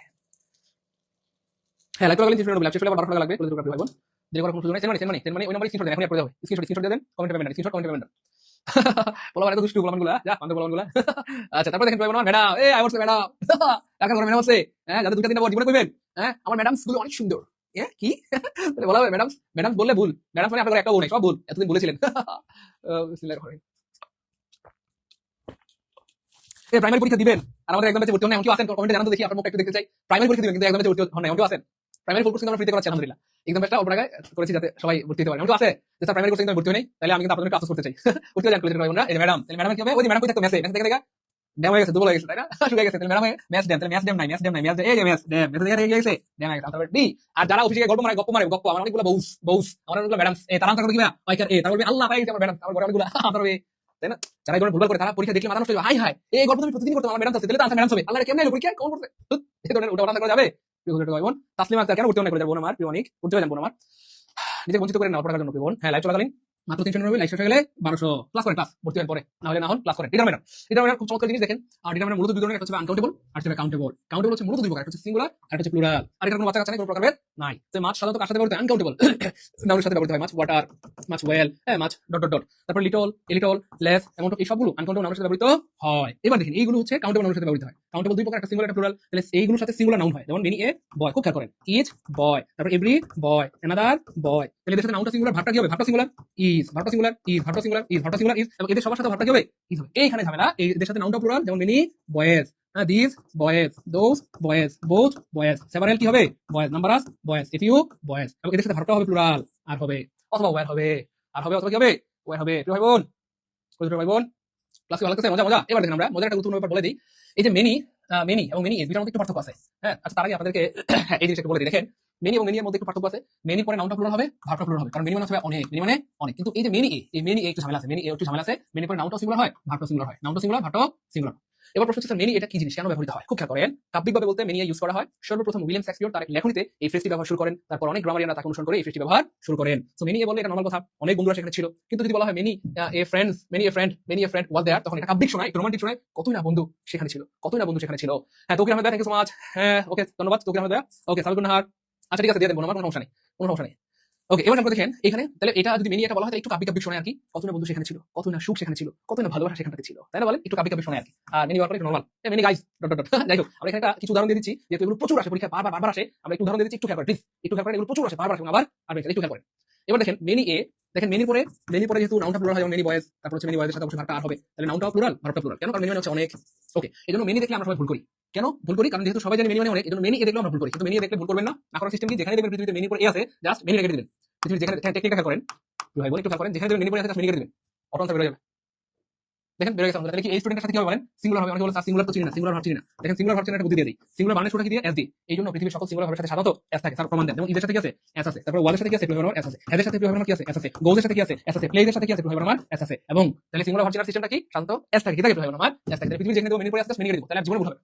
হ্যাঁ লাইক করলে 390 লাইক শেষ হলে 12 টাকা লাগবে, বলে দিতে পারবেন। দেরি করার কোনো সুযোগ নেই। সেন মানি ওই নাম্বারে স্ক্রিনশট দেন, এখন পড়ে যাবে, স্ক্রিনশট দিয়ে দেন, কমেন্টে পাবেন, স্ক্রিনশট কমেন্টে পাবেন। বলা মানে তো দুষ্টু বলামানগুলা, যা আমাদের বলামানগুলা। আচ্ছা তারপর দেখেন পাবেন ম্যাডাম, এই আই বলছে ম্যাডাম, টাকা করে ম্যাডাম আছে, হ্যাঁ যাদের 2টা 3টা বড় জীবনে কইবেন, হ্যাঁ আমার ম্যাডামস গুলো অনেক সুন্দর। হ্যাঁ কি তাহলে বলা হবে ম্যাডাম বললে ভুল, ম্যাডাম মানে আপনাদের একটা বউ নেই, সব ভুল, এতদিন বলেছিলেন। প্রাইমারি পরীক্ষা দিবেন আর আমাদের একদম ভর্তি হন না, এমন কেউ আছেন? কমেন্টে জানান তো দেখি, আপনার মুখটা একটু দেখতে চাই। প্রাইমারি পরীক্ষা দিবেন কিন্তু একদম ভর্তি হন না, এমন কেউ আছেন? প্রাইমারি কোর্স কিন্তু আমরা ফ্রিতে করাচ্ছি আলহামদুলিল্লাহ, একদম একটা অল্প টাকায় করেছি যাতে সবাই ভর্তি হতে পারে। এমন কেউ আছে যে স্যার প্রাইমারি কোর্স কিন্তু ভর্তি হই নাই? তাহলে আমি কিন্তু আপনাদের আফসোস করতে চাই। ভর্তি হয়ে যান প্লিজ ভাইবোনরা। এই ম্যাডাম, তাহলে ম্যাডাম কি হবে? ওই যে ম্যাডাম কই থাকতো মেসে থেকে দেখা ড্যাম হয়ে গেছে, দুর্বল হয়ে গেছে, তাই না? শুকিয়ে গেছে, তাহলে ম্যাডাম ম্যাথ ড্যাম, তাহলে ম্যাথ ড্যাম নাই, এই যে ম্যাথ ড্যাম, মেসে থেকে গেছে ড্যাম হয়ে গেছে, তারপর ডি। আর যারা অফিসে গল্প মারে গপ্প, আমার অনেকগুলো বউস, আমার অনেকগুলো ম্যাডাম, তারা আনসার করে দিবা ওইকার তারা বলবে আল্লাহ পাই আমার ম্যাডাম, আমার ঘরে অনেকগুলো আনসার হবে, তাই না? যারা এই ধরনের ভুলভাল করে তারা পরীক্ষা দেখলে মাথা নষ্ট হবে, হাই এই গল্প তুমি প্রতিদিন করতে, আমার ম্যাডাম আছে, তাহলে তো আনসার ম্যাডাম হবে, আল্লাহ কেমনে এলো পরীক্ষা কোন করতে, এই ধরনের উল্টা পাল্টা করা যাবে? তাসলিমা কেন ভর্তি করে যাবো আমার প্রিয়, অনেক ভর্তি হয়ে যাবো আমার, নিজে বঞ্চিত করে না অল্প টাকার জন্য প্রিয়। হ্যাঁ লাইভ চলাকালীন মাত্র 390, লাইভ শেষ হয়ে গেলে 1200 ক্লাস করেন, ক্লাস ভর্তি হওয়ার পরে, না হলে না হন ক্লাস করেন। ডিটারমিনার খুব চমৎকার জিনিস দেখেন। আর ডিটারমিনার মূলত দুই ধরনের, একটা হচ্ছে আনকাউন্টেবল আর একটা কাউন্টেবল। কাউন্টেবল হচ্ছে মূলত দুই প্রকার, একটা হচ্ছে সিঙ্গুলার আর একটা হচ্ছে প্লুরাল। আর এটা কোনো বাচ্চা কাচ্চা নাই, কোনো প্রকারের নাই। তো মাছ সাধারণত কার সাথে ব্যবহৃত হয়? আনকাউন্টেবল নাউনের সাথে ব্যবহৃত হয়, মাছ ওয়াটার, মাছ ওয়েল, হ্যাঁ মাছ ডট ডট ডট, তারপর লিটল, এলিটল, লেস, এমন এই সবগুলো আনকাউন্টেবল নাউনের সাথে ব্যবহৃত হয়। এবার দেখেন এইগুলো হচ্ছে কাউন্টেবল নাউনের সাথে ব্যবহৃত হয়। কাউন্টেবল দুই প্রকার, একটা সিঙ্গুলার একটা প্লুরাল। তাহলে এইগুলোর সাথে সিঙ্গুলার নাউন হয়, যেমন মেনি এ বয়, খুব খেয়াল করেন, ইচ বয়, তারপর এভরি বয়, অ্যানাদার বয়। তাহলে এদের সাথে নাউনটা সিঙ্গুলার, ভাবটা কি হবে? ভাবটা সিঙ্গুলার ইজ, ভাবটা সিঙ্গুলার ইজ, ভাবটা সিঙ্গুলার ইজ, ভাবটা সিঙ্গুলার ইজ, এবং এদের সবার সাথে ভাবটা কি হবে? ইজ হবে। এইখানে ঝামেলা, এদের সাথে নাউনটা প্লুরাল, যেমন many boys, this boys, those boys, both boys, several কি হবে? Boys, numerous boys, a few boys, এবং এদের সাথে ভাবটা হবে প্লুরাল, আর হবে অথবা ওয়্যার হবে, আর হবে অথবা কি হবে? ওয়্যার হবে। প্রিয় ভাই বোন ক্লাস ভালো লাগছে? মজা। এবার দেখেন আমরা মজার একটা গুরুত্বপূর্ণ ব্যাপার বলে দিই। এই যে মেনি এবং মেনি এর দুটার মধ্যে একটু পার্থক্য আছে। হ্যাঁ আচ্ছা, তার আগে আপনাদেরকে এই জিনিসটা বলে দিই। দেখেন মেনি এবং মেনি এর মধ্যে একটু পার্থক্য আছে। মেনি পরে নাউনটা প্লুরাল হবে, ভার্বটা প্লুরাল হবে, কারণ মেনি মানে হচ্ছে অনেক, কিন্তু এই যে মেনি একটু ঝামেলা আছে, মেনি পরে নাউনটা সিঙ্গুলার হয়, ভার্বটা সিঙ্গুলার হয়, নাউনটা সিঙ্গুলার, ভার্বটা সিঙ্গুলার। এবার প্রশ্ন হচ্ছে মেনি এটা কি জিনিস, কেন ব্যবহৃত হয়? খুব খেয়াল করেন, কাব্যিকভাবে বলতে মেনি ইউজ করা হয়। সর্বপ্রথম উইলিয়াম শেক্সপিয়র তার লেখনীতে এই ফ্রেজটি ব্যবহার শুরু করেন, তারপর অনেক গ্রামারিয়ানরা তাকে অনুসরণ করে এই ফ্রেজটি ব্যবহার শুরু করেন। সো মেনি বললে এটা নরমাল কথা, অনেক বন্ধুরা সেখানে ছিল, কিন্তু যদি বলা হয় মেনি এ ফ্রেন্ড ওয়াজ দেয়ার, তখন এটা কাব্যিক শোনায়, একটু রোমান্টিক শোনায়, কতই না বন্ধু সেখানে ছিল। হ্যাঁ Taukir Ahmed, thank you so much. হ্যাঁ ওকে ধন্যবাদ তৌকির আহমেদ। ওকে সাবিকুন নাহার, আচ্ছা ঠিক আছে দিয়ে দেবো, আমার কোনো সমস্যা নেই। ওকে এবার আমরা দেখেন এখানে, তাহলে এটা যদি মেনি এটা বলা হয়, তাহলে একটু কাব্যিক শোনায় আর কি, কত না বন্ধু সেখানে ছিল, কত না সুখ সেখানে ছিল, কত না ভালোবাসা সেখানে ছিল, তাই না বলেন? একটু কাব্যিক শোনায় আর কি। Are many work normal, many guys dot dot dot. যাই হোক আমরা এখানে কিছু উদাহরণ দিয়ে দিচ্ছি, যেহেতু এগুলো প্রচুর আসে পরীক্ষায়, বারবার আসে, আমরা একটু উদাহরণ দিয়ে দিচ্ছি, একটু খেয়াল করেন প্লিজ, একটু খেয়াল করেন, এগুলো প্রচুর আসে, বারবার আসে, আবার একটু খেয়াল করেন। এবার দেখেন মেনি এ, দেখেন মেনি পরে যেহেতু নাউনটা প্লুরাল হয়, যেমন মেনি বয়েজ, তারপর হচ্ছে মেনি বয়েজের সাথে অবশ্যই ভার্বটা আর হবে, তাহলে নাউনটাও প্লুরাল, ভার্বটা প্লুরাল। কেন? কারণ মেনি মানে হচ্ছে অনেক। ওকে, এজন্য মেনি দেখলে আমরা সবাই ভুল করি। কেন ভুল করি? কারণ যেহেতু সবাই জানি মেনি মানে অনেক, এজন্য মেনি এ দেখলেও আমরা ভুল করি। কিন্তু মেনি এ দেখলে ভুল করবেন না। না করার সিস্টেম কি? যেখানে দেখবেন পৃথিবীতে মেনি পরে এ আছে, জাস্ট মেনি রেখে দিবেন। পৃথিবীর যেখানে টেকনিকটা খেয়াল করেন, ভাই বল একটু খেয়াল করেন, যেখানে দেখবেন মেনি পরে আছে জাস্ট মেনি রেখে দিবেন। অটো আনসার বের হয়ে যাবে। দেখেন বের হয়ে গেছে। তাহলে কি এই স্টুডেন্টের সাথে কি হবে বলেন? সিঙ্গুলার হবে। অনেকে বলে স্যার সিঙ্গুলার তো চিনি না, সিঙ্গুলার ভার্ব চিনি না। দেখেন সিঙ্গুলার ভার্ব চেনার একটা বুদ্ধি দিয়ে দেই। সিঙ্গুলার বানানের শুরুটা কি দিয়ে? এস দিয়ে। এইজন্য পৃথিবীর সকল সিঙ্গুলার ভার্বের সাথে সাধারণত এস থাকে। স্যার প্রমাণ দেন। যেমন ইদের সাথে কি আছে? এস আছে। তারপর ওয়ালের সাথে কি আছে? প্লুরাল ভার্ব এস আছে। হেডের সাথে প্লুরাল ভার্ব কি আছে? এস আছে। গোজের সাথে কি আছে? এস আছে। প্লেজের সাথে কি আছে? প্লুরাল ভার্ব এস আছে। এবং তাহলে সিঙ্গুলার ভার্ব চেনার সিস্টেমটা কি? সাধারণত এস থাকে। কি থাকে? প্লুরাল ভার্ব এস থাকে। পৃথিবীর যেখানে মেনি পরে আছে মেনি করে দিব। তাহলে আর জীবনে ভুল হবে।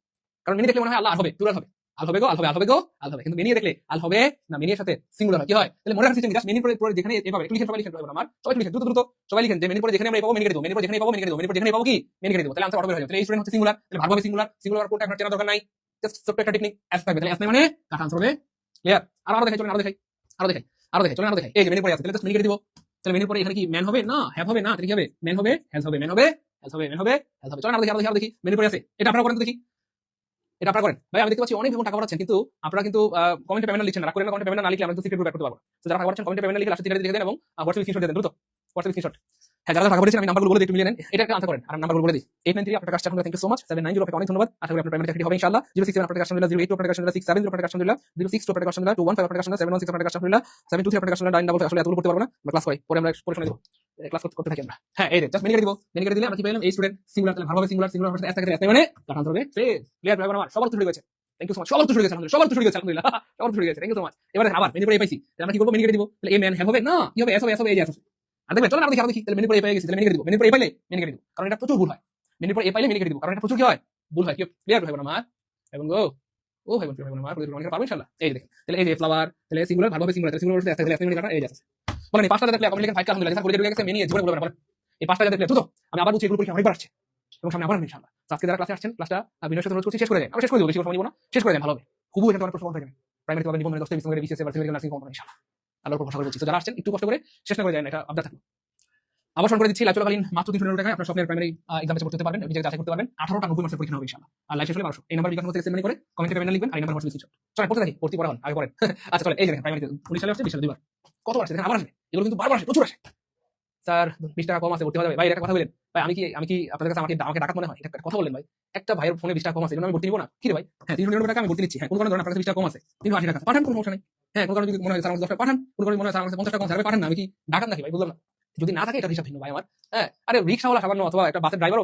কারণ মেনি দেখলে মনে হয় আল্লাহ হবে, প্লুরাল হবে। আল হবে গো, আল হবে, আল হবে গো, আল হবে। কিন্তু মেনি দেখলে আল হবে না, মেনির সাথে সিঙ্গুলার হয়। কি হয়? তাহলে মনে রাখার সিস্টেম জাস্ট মেনি পরে যেখানে এভাবে একটু লিখেন, সবাই লিখেন আমার। সবাই লিখেন দ্রুত দ্রুত। সবাই লিখেন যে মেনি পরে যেখানে আমরা পাবো মেনি করে দেব। মেনি পরে যেখানে পাবো মেনি করে দেব। মেনি পরে যেখানে পাবো কি? মেনি করে দেব। তাহলে আনসার অটো বের হয়ে যাবে। তাহলে এই স্টুডেন্ট হচ্ছে সিঙ্গুলার, তাহলে ভার্ব হবে সিঙ্গুলার। সিঙ্গুলার কোনটা আপনার চেনা দরকার নাই। জাস্ট ছোট্ট একটা টেকনিক এস থাকবে। তাহলে এস মানে কাটা আনসার হবে। ক্লিয়ার? আরো দেখাই, চলুন আরো দেখাই। আরো দেখাই। আরো দেখাই, চলুন আরো দেখাই। এই যে মেনি পরে আছে, তাহলে জাস্ট মেনি করে দিব। তাহলে মেনি পরে এখানে কি ম্যান হবে? না, হ্যাভ হবে না। তাহলে কি হবে? ম্যান হবে, হ্যাজ হবে, ম্যান হবে, হ্যাজ হবে, ম্যান হবে, হ্যাজ হবে। চলুন আরো দেখি, আরো দেখি, আরো দেখি। মেনি পরে আছে। এটা আপনারা করেন তো দেখি। এটা আপনারা করেন। ভাই আমি দেখতে পাচ্ছি অনেক বেগুন টাকা পাঠাচ্ছেন, কিন্তু আপনারা কিন্তু কমেন্টে পেমেন্ট লিখছেন না। রাগ করেন না, কমেন্টে পেমেন্ট না লিখলে আমরা কিন্তু সিক্রেট গ্রুপ করতে পারবো। তো যারা টাকা পাঠাচ্ছেন কমেন্টে পেমেন্ট লিখে লাস্টে টিকাটা লিখে দেন এবং হোয়াটসঅ্যাপ স্ক্রিনশট দিয়ে দেন দ্রুত। WhatsApp screenshot. হ্যাঁ, যারা টাকা পাঠিয়েছেন আমি নাম্বারগুলো বলে দিই, একটু মিলিয়ে নেন। এটা একটা আনসার করেন আর নাম্বারগুলো বলে দিই। 893 আপনার কাছে থ্যাংক ইউ সো মাচ। 790 আপনাকে অনেক ধন্যবাদ। আশা করি আপনার পেমেন্ট চাকরি হবে ইনশাআল্লাহ। 067 আপনার কাছে 082 আপনার কাছে 670 আপনার কাছে 062 আপনার কাছে 215 আপনার কাছে 716 আপনার কাছে 723 আপনার কাছে 9 আসলে এতগুলো করতে পারবো না। আমরা ক্লাস করি, পরে আমরা পরে শুনে দেব। ক্লাস করতে থাকি আমরা। হ্যাঁ, এই যে জাস্ট মেনি করে দিব। মেনি করে দিলে আমরা কি পেলাম? এই স্টুডেন্ট সিঙ্গুলার, তাহলে ভার্ব হবে সিঙ্গুলার, সিঙ্গুলার ভার্ব এস থাকে, এস মানে কাটা আনসার হবে ফ্রেজ। ক্লিয়ার? ভাই আমার সবার তো শুরু গেছে। Thank you so much. সবার তো শুরু গেছে আলহামদুলিল্লাহ। সবার তো শুরু গেছে আলহামদুলিল্লাহ। সবার তো শুরু গেছে। Thank you so much. এবারে আবার মেনি পরে পাইছি। তাহলে আমরা কি করব? মেনি করে দিব। তাহলে এ ম্যান হ্যাভ হবে না, কি হবে? এস হবে, এস হবে, এই যে এস আছে। আর দেখবেন চলুন আমরা দেখি, আরো দেখি। তাহলে মেনি পরে এ পেয়ে গেছি, তাহলে মেনি করে দিব। মেনি পরে এ পাইলে মেনি করে দিব, কারণ এটা প্রচুর ভুল হয়। মেনি পরে এ পাইলে মেনি করে দিব, কারণ এটা প্রচুর কি হয়? ভুল হয়। কি ক্লিয়ার ভাই বোন আমার? এবং গো ও ভাই বোন, ভাই বোন আমার প্রতিদিন অনেক পারবো ইনশাআল্লাহ। এই যে দেখেন, তাহলে এই যে ফ্লাওয়ার, তাহলে সিঙ্গুলার ভার্ব হবে সিঙ্গুলার, তাহলে সিঙ্গুলার হচ্ছে তাহলে মেনি কাটা এই যে আছে। বলেন এই পাঁচটা দেখলে আপনি লিখেন 5 কা আলহামদুলিল্লাহ। স্যার করে দিয়ে গেছে মেনি জীবনে বলবেন না, বলেন এই পাঁচটা দেখলে দ্রুত। আমি আবার বলছি, এগুলো পরীক্ষা অনেকবার আসছে এবং সামনে আবার ইনশাআল্লাহ। আজকে যারা ক্লাসে আসছেন, ক্লাসটা বিনয়ের সাথে অনুরোধ করছি শেষ করে দেন। আমরা শেষ করে দেব, বেশি সময় নিব না, শেষ করে দেন ভালো হবে। খুবই এখানে অনেক প্রশ্ন থাকে। প্রাইমারি পাবেন নিবন্ধন 10 বিসিএস বিসিএস এবার সিভিল নার্সিং কমন ইনশাআল্লাহ। আল্লাহর উপর ভরসা করে বলছি। তো যারা আসছেন একটু কষ্ট করে শেষ না করে দেন, এটা আবদার থাকলো। আবার স্মরণ করে দিচ্ছি, লাইভ চলাকালীন মাত্র 300 টাকায় আপনার স্বপ্নের প্রাইমারি এক্সাম পড়তে পারবেন, নিজেকে যাচাই করতে পারবেন। 18টা 90 মার্কের পরীক্ষা হবে ইনশাআল্লাহ। আর লাইভ শেষ হলে 1200। এই নাম্বার বিকাশ থেকে সেন্ড করে কমেন্টে পেমেন্ট লিখবেন, আর এই নাম্বার হোয়াটসঅ্যাপ স্ক্রিনশট। চলেন পড়তে থাকি, ভর্তি পড়া হন, আগে পড়েন। আচ্ছা চলেন, এই দেখেন প্রাইমারিতে 19 সালে আসছে, 20 সালে দুইবার। কত আসছে দেখেন, আবার আসবে। এগুলো কিন্তু বারবার আসে, প্রচুর আসে। স্যার 20 টাকা কম আছে, ভর্তি হয়ে যাবে। ভাই একটা কথা বলেন ভাই, আমি কি আপনাদের কাছে আমাকে ডাকাত মনে হয়? এটা কথা বলেন ভাই। একটা ভাইয়ের ফোনে 20 টাকা কম আছে, এজন্য আমি ভর্তি নিব না? কি রে ভাই? হ্যাঁ 399 টাকা আমি ভর্তি নিচ্ছি। হ্যাঁ কোন কারণে ধরেন আপনার কাছে 20 টাকা কম আছে, 380 টাকা পাঠান, কোনো সমস্যা নেই। হ্যাঁ কোন কারণে যদি মনে হয় স্যার আমাকে 10 টাকা পাঠান, কোন কারণে মনে হয় স্যার আমাকে 50 টাকা কম আছে, পাঠান না। আমি কি ডাকাত নাকি ভাই? বুঝলাম না। যদি না থাকে এটা হিসাব ভিন্ন ভাই আমার। হ্যাঁ আরে রিকশাওয়ালা সামান্য অথবা একটা বাসের ড্রাইভারও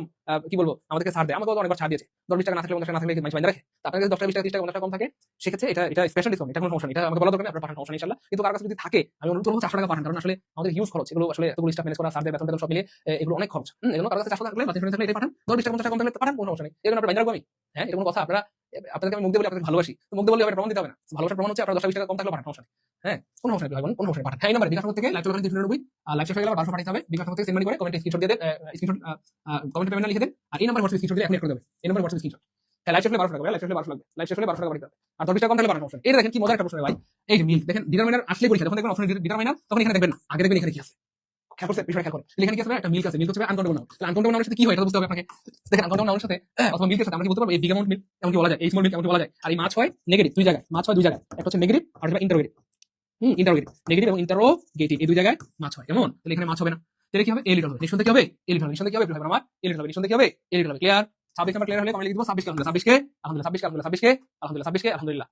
কি বলবো আমাদেরকে ছাড় দেয়, আমাকে অনেকবার ছাড় দিয়েছে। 10-20 টাকা না থাকলে 50 টাকা না থাকলে মানুষ বাইন্দা রাখে। আপনার কাছে 10 টাকা 20 টাকা 30 টাকা 50 টাকা কম থাকে, সেক্ষেত্রে এটা স্পেশাল ডিসকাউন্ট, এটা কোনো সমস্যা নেই। এটা আমাকে বলা দরকার নেই, আপনারা পাঠান, সমস্যা নেই ইনশাআল্লাহ। কিন্তু কার কাছে যদি থাকে আমি অনুরোধ করব 400 টাকা পাঠান, কারণ আসলে আমাদের হিউজ খরচ, এগুলো আসলে এতগুলো স্টাফ ম্যানেজ করা, স্যারদের বেতন সব মিলিয়ে এগুলো অনেক খরচ। এজন্য কার কাছে 400 টাকা থাকলে বা 300 থাকলে এটা পাঠান, 10-20 টাকা 50 টাকা কম থাকলে পাঠান, কোনো সমস্যা নেই। এজন্য আপনারা বাইন্দা রাখবো আমি। হ্যাঁ এটা কোনো কথা? আপনাদেরকে আমি মুখ দিয়ে বলি আপনাদের ভালোবাসি, তো মুখ দিয়ে বলি আপনাদের প্রমাণ দিতে হবে না। ভালোবাসার প্রমাণ হচ্ছে আপনারা 10-20 টাকা কম থাকলে পাঠান, সমস্যা নেই। হ্যাঁ কোনো সমস্যা নেই ভাই বোন, কোনো সমস্যা নেই, পাঠান। হ্যাঁ এই নাম্বারে বিকাশ থেকে লাইভ চলাকালীন 399 আর লাইভ শেষ হয়ে গেলে 1200 পাঠাতে হবে। বিকাশ থেকে সেন্ড করে কমেন্টে স্ক্রিনশট দিয়ে দেন, স্ক্রিনশট কমেন্টে পেমেন্ট লিখে দেন, আর এই নাম্বার হোয়াটসঅ্যাপ স্ক্রিনশট দিয়ে আপনি করে দেবেন। এই নাম্বার হোয়াটসঅ্যাপ স্ক্রিনশট। হ্যাঁ লাইভ শেষ হলে 1200 টাকা, লাইভ শেষ হলে 1200 লাগবে, লাইভ শেষ হলে 1200 টাকা পাঠাতে হবে। আর 10 টাকা কম থাকলে পাঠান, সমস্যা নেই। এই দেখেন কি মজার একটা প্রশ্ন ভাই। এই যে মিল দেখেন, ডিটারমিনার আসলে পরীক্ষা যখন দেখবেন অপশন ডিটারমিনার, তখন এখানে দেখবেন না, আগে দেখবেন এখানে কি আছে। খেয়াল করছেন বিষয়টা, খেয়াল করেন। এখানে কি আছে? একটা মিল্ক আছে, মিল্ক হচ্ছে আনকাউন্টেবল নাউন। তাহলে আনকাউন্টেবল নাউনের সাথে কি হয় এটা বুঝতে হবে আপনাকে। দেখেন আনকাউন্টেবল নাউনের সাথে অথবা মিল্কের সাথে আমরা কি বলতে পারবো? এই বিগ অ্যামাউন্ট মিল্ক এমন কি বলা যায়, এই স্মল মিল্ক এমন কি বলা যায়। আর এই মাছ হয় নেগেটিভ দুই জায়গায়, মাছ হয় দুই জায়গায়, একটা হচ্ছে নেগেটিভ আর একটা ইন্টারোগেটিভ। ইন্টারোগেটিভ, নেগেটিভ এবং ইন্টারোগেটিভ এই দুই জায়গায় মাছ হয়, কেমন? তাহলে এখানে মাছ হবে না, তাহলে কি হবে? এ লিটল হবে। নিঃসন্দেহে কি হবে? এ লিটল হবে। নিঃসন্দেহে কি হবে? হবে আমার এ লিটল হবে। নিঃসন্দেহে কি হবে? এ লিটল হবে। ক্লিয়ার? 26 নাম্বার ক্লিয়ার হলে কমেন্ট লিখে দিব 26 কে আলহামদুলিল্লাহ, 26 কে আলহামদুলিল্লাহ, 26 কে আলহামদুলিল্লাহ, 26 কে আলহামদুলিল্লাহ।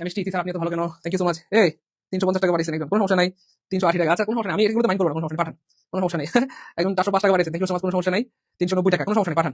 এমএসটি স্যার আপনি তো ভালো কেন? Thank you so much. এই 350 টাকা বাড়িয়েছেন একদম, কোনো সমস্যা নাই। 380 টাকা, আচ্ছা কোনো সমস্যা নাই, আমি এগুলো মাইন্ড করব না, কোনো সমস্যা নেই, পাঠান, কোনো সমস্যা নেই। একদম 405 টাকা বাড়িয়েছেন, থ্যাংক ইউ সো মাচ, কোনো সমস্যা নাই। 390 টাকা, কোনো সমস্যা নেই, পাঠান।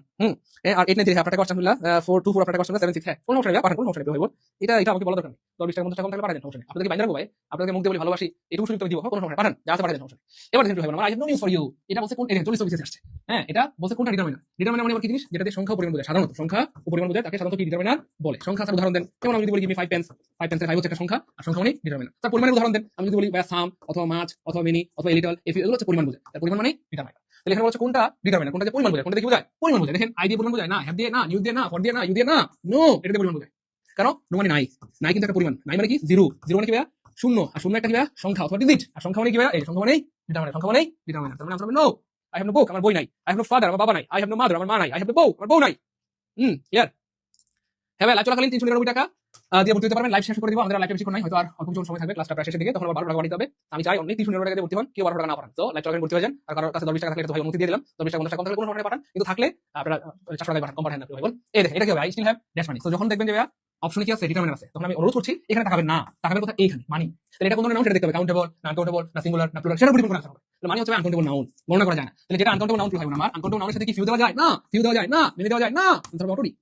আর 893 আপনার টাকা আলহামদুলিল্লাহ, 424 আপনার টাকা 76, হ্যাঁ কোনো সমস্যা নেই, পাঠান, কোনো সমস্যা নেই ভাই বোন। এটা আমাকে বলা দরকার নেই। 20 টাকা 50 টাকা কম থাকলে পাঠান, সমস্যা নেই। আপনাদেরকে বাইন্দা রাখবো ভাই, আপনাদেরকে মুখ দিয়ে বলি ভালোবাসি, এটুকু সুযোগ দিব, কোনো সমস্যা নেই, পাঠান, যা আছে পাঠান, সমস্যা নেই। এবার দেখেন ভাই বোন, I have no news for you. এটা বলছে কোন এরিয়া 40 বিসিএস আসছে। হ্যাঁ এটা বলছে কোনটা ডিটারমিনার। ডিটারমিনার মানে আবার কি জিনিস? যেটাতে সংখ্যা ও পরিমাণ বোঝায়, সাধারণত সংখ্যা ও পরিমাণ বোঝায়, তাকে সাধারণত কি ডিটারমিনার বলে। সংখ্যা স্যার উদাহরণ দেন, যেমন আমি যদি বলি গিভ মি 5 পেন্স, 5 পেন্সের 5 হচ্ছে একটা সংখ্যা, আর সংখ্যা মানে ডিটারমিনার। স্যার পরিমাণের উদাহরণ দেন, আমি যদি বলি ভাই সাম অথবা মাছ অথবা মিনি অথবা লিটল, এগুলো হচ্ছে পরিমাণ বোঝায়, তার পরিমাণ মানে ডিটারমিনার। তাহলে এখানে বলছে কোনটা ডিটারমিনার, কোনটা যে পরিমাণ বোঝায়, কোনটা কি বোঝায়? পরিমাণ বোঝায়। দেখেন আই দিয়ে পরিমাণ বোঝায় না, হ্যাভ দিয়ে না, নিউজ দিয়ে না, ফর দিয়ে না, ইউ দিয়ে না, নো, এটা দিয়ে পরিমাণ বোঝায়। কারণ নো মানে নাই, নাই কিন্তু একটা পরিমাণ, নাই মানে কি জিরো, জিরো মানে কি ভাইয়া শূন্য, আর শূন্য একটা কি ভাইয়া সংখ্যা অথবা ডিজিট, আর সংখ্যা মানে কি ভাইয়া এই সংখ্যা মানে ডিটারমিনার, সংখ্যা মানে ডিটারমিনার। তার মানে আনসার হবে নো। আই হ্যাভ নো বুক, আমার বই নাই। আই হ্যাভ নো ফাদার, আমার বাবা নাই। আই হ্যাভ নো মাদার, আমার মা নাই। আই হ্যাভ নো বউ, আমার বউ নাই। ক্লিয়ার? হ্যাঁ ভাই লাইভ চলাকালীন 399 টাকা দিয়ে ভর্তি হতে পারবেন। লাইভ শেষ করে দিব, আমাদের লাইভটা বেশিক্ষণ নাই, হয়তো আর অল্প কিছু সময় থাকবে, ক্লাসটা প্রায় শেষের দিকে, তখন 12 টাকা বাড়িতে হবে। আমি চাই অনলি 300 টাকা দিয়ে ভর্তি হন, কেউ 12 টাকা না পাঠান। তো লাইভ চলাকালীন ভর্তি হয়ে যান, আর কারোর কাছে 10 টাকা থাকলে তো ভাই অনুমতি দিয়ে দিলাম, 10 টাকা 50 টাকা কম থাকলে কোনো সময় পাঠান, কিন্তু থাকলে আপনারা 400 টাকা পাঠান, কম পাঠান না ভাই বল। এই দেখেন এটা কি হবে, I still have dash money. তো যখন দেখবেন যে অপশনে কি আছে, ডিটারমিনেন্ট আছে, তখন আমি অনুরোধ করছি এখানে তাকাবেন না, তাকাবেন কোথায়, এইখানে মানি। তাহলে এটা কোন ধরনের নাউন সেটা দেখতে হবে, কাউন্টেবল না আনকাউন্টেবল না সিঙ্গুলার না প্লুরাল, সেটা পরিবর্তন করতে হবে। তাহলে মানি হচ্ছে আনকাউন্টেবল নাউন, গণনা করা যায় না। তাহলে যেটা আনকাউন্টেবল নাউন কি হবে আমার, আনকাউন্টেবল নাউনের সাথে কি ফিউ দেওয়া যায় না, ফিউ দেওয়া যায় না, মেনে দেওয়া যায় না, তাহলে অটোরি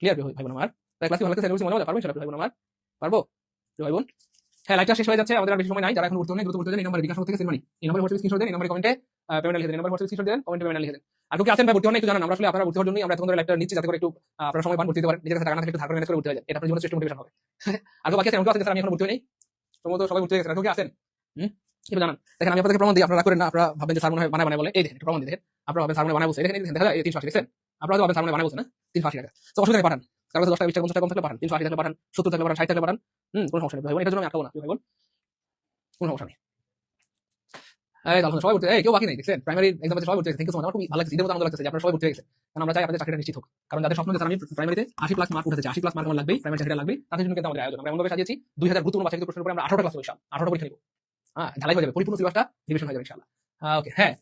ক্লিয়ার ভাই বোন আমার। তাই ক্লাস কি ভালো লাগছে, মনে মনে পারবো ইনশাআল্লাহ ভাই বোন আমার, পারবো ভাই বোন। হ্যাঁ, লাইভটা শেষ হয়ে যাচ্ছে, আমাদের আর বেশি সময় নাই। যারা এখন ভর্তি হন দ্রুত ভর্তি হয়ে যান। এই নম্বরে বিকাশ থেকে সেন্ড মানি, এই নম্বরে হোয়াটসঅ্যাপ স্ক্রিনশট দেন, এই নম্বরে কমেন্টে পেমেন্ট লিখে দেন, এই নম্বরে হোয়াটসঅ্যাপ স্ক্রিনশট দেন, কমেন্টে পেমেন্ট লিখে দেন। আর কেউ কি আছেন ভাই ভর্তি হন একটু জানান, আমরা আসলে আপনারা ভর্তি হওয়ার জন্যই আমরা এতক্ষণ ধরে লাইভটা নিচ্ছি, যাতে করে একটু আপনারা সময় পান ভর্তি হতে পারেন, নিজের কাছে টাকা না থাকলে একটু ধার করে ম্যানেজ করে ভর্তি হয়ে যান, এটা আপনার জীবনের শ্রেষ্ঠ মোটিভেশন হবে। আর বাকি আছেন, আছে স্যার আমি এখন ভর্তি হই নাই, সম্ভবত সবাই ভর্তি হয়ে গেছে, কেউ কি আছেন একটু জানান। দেখেন আমি আপনাদেরকে প্রমাণ দিই, আপনারা করেন না, আপনারা ভাবেন যে স্যার মনে হয় বানায় বলে, এই দেখেন একটু প্রমাণ দিই, দেখেন আপনারা ভাবেন স্যার মনে বানায় বলছে, দেখেন দেখা যায় 380 দেখছেন, আপনারা ভাবেন স্যার মনে বানায় বলছে না 380 টাকা। তো অসুবিধা নেই, পাঠান, কারণ 10 টাকা 20 টাকা 50 টাকা কম থাকলে পাঠান, 380 থাকলে পাঠান, 70 থাকলে পাঠান, 60 থাকলে পাঠান, কোনো সমস্যা নেই ভাই বোন, এটার জন্য আমি আটকাবো না ভাই বোন, কোনো সমস্যা নেই। এই তাহলে সবাই ভর্তি, এই কেউ বাকি নেই দেখছেন, প্রাইমারি এক্সামে সবাই ভর্তি হয়েছে, থ্যাংক ইউ সো মাচ। আমার খুব ভালো লাগছে, ঈদের মতো আনন্দ লাগছে যে আপনারা সবাই ভর্তি হয়ে গেছে, কারণ আমরা চাই আপনাদের চাকরিটা নিশ্চিত হোক। কারণ যাদের স্বপ্ন যে স্যার আমি প্রাইমারিতে 80+ মার্ক উঠাতে চাই, 80+ মার্ক আমার লাগবেই, প্রাইমারি চাকরিটা লাগবে, তাদের জন্য কিন্তু আমাদের আয়োজন। আমরা এমনভাবে সাজিয়েছি 2000 গুরুত্বপূর্ণ বাছাইকৃত প্রশ্নের উপরে আমরা 18টা ক্লাস পরীক্ষা 18টা পরীক্ষা নিব, হ্যাঁ ঢালাই হয়ে যাবে, পরিপূর্ণ সিলেবাসটা রিভিশন হয়ে যাবে ইনশাআল্লাহ। ওকে হ্যাঁ,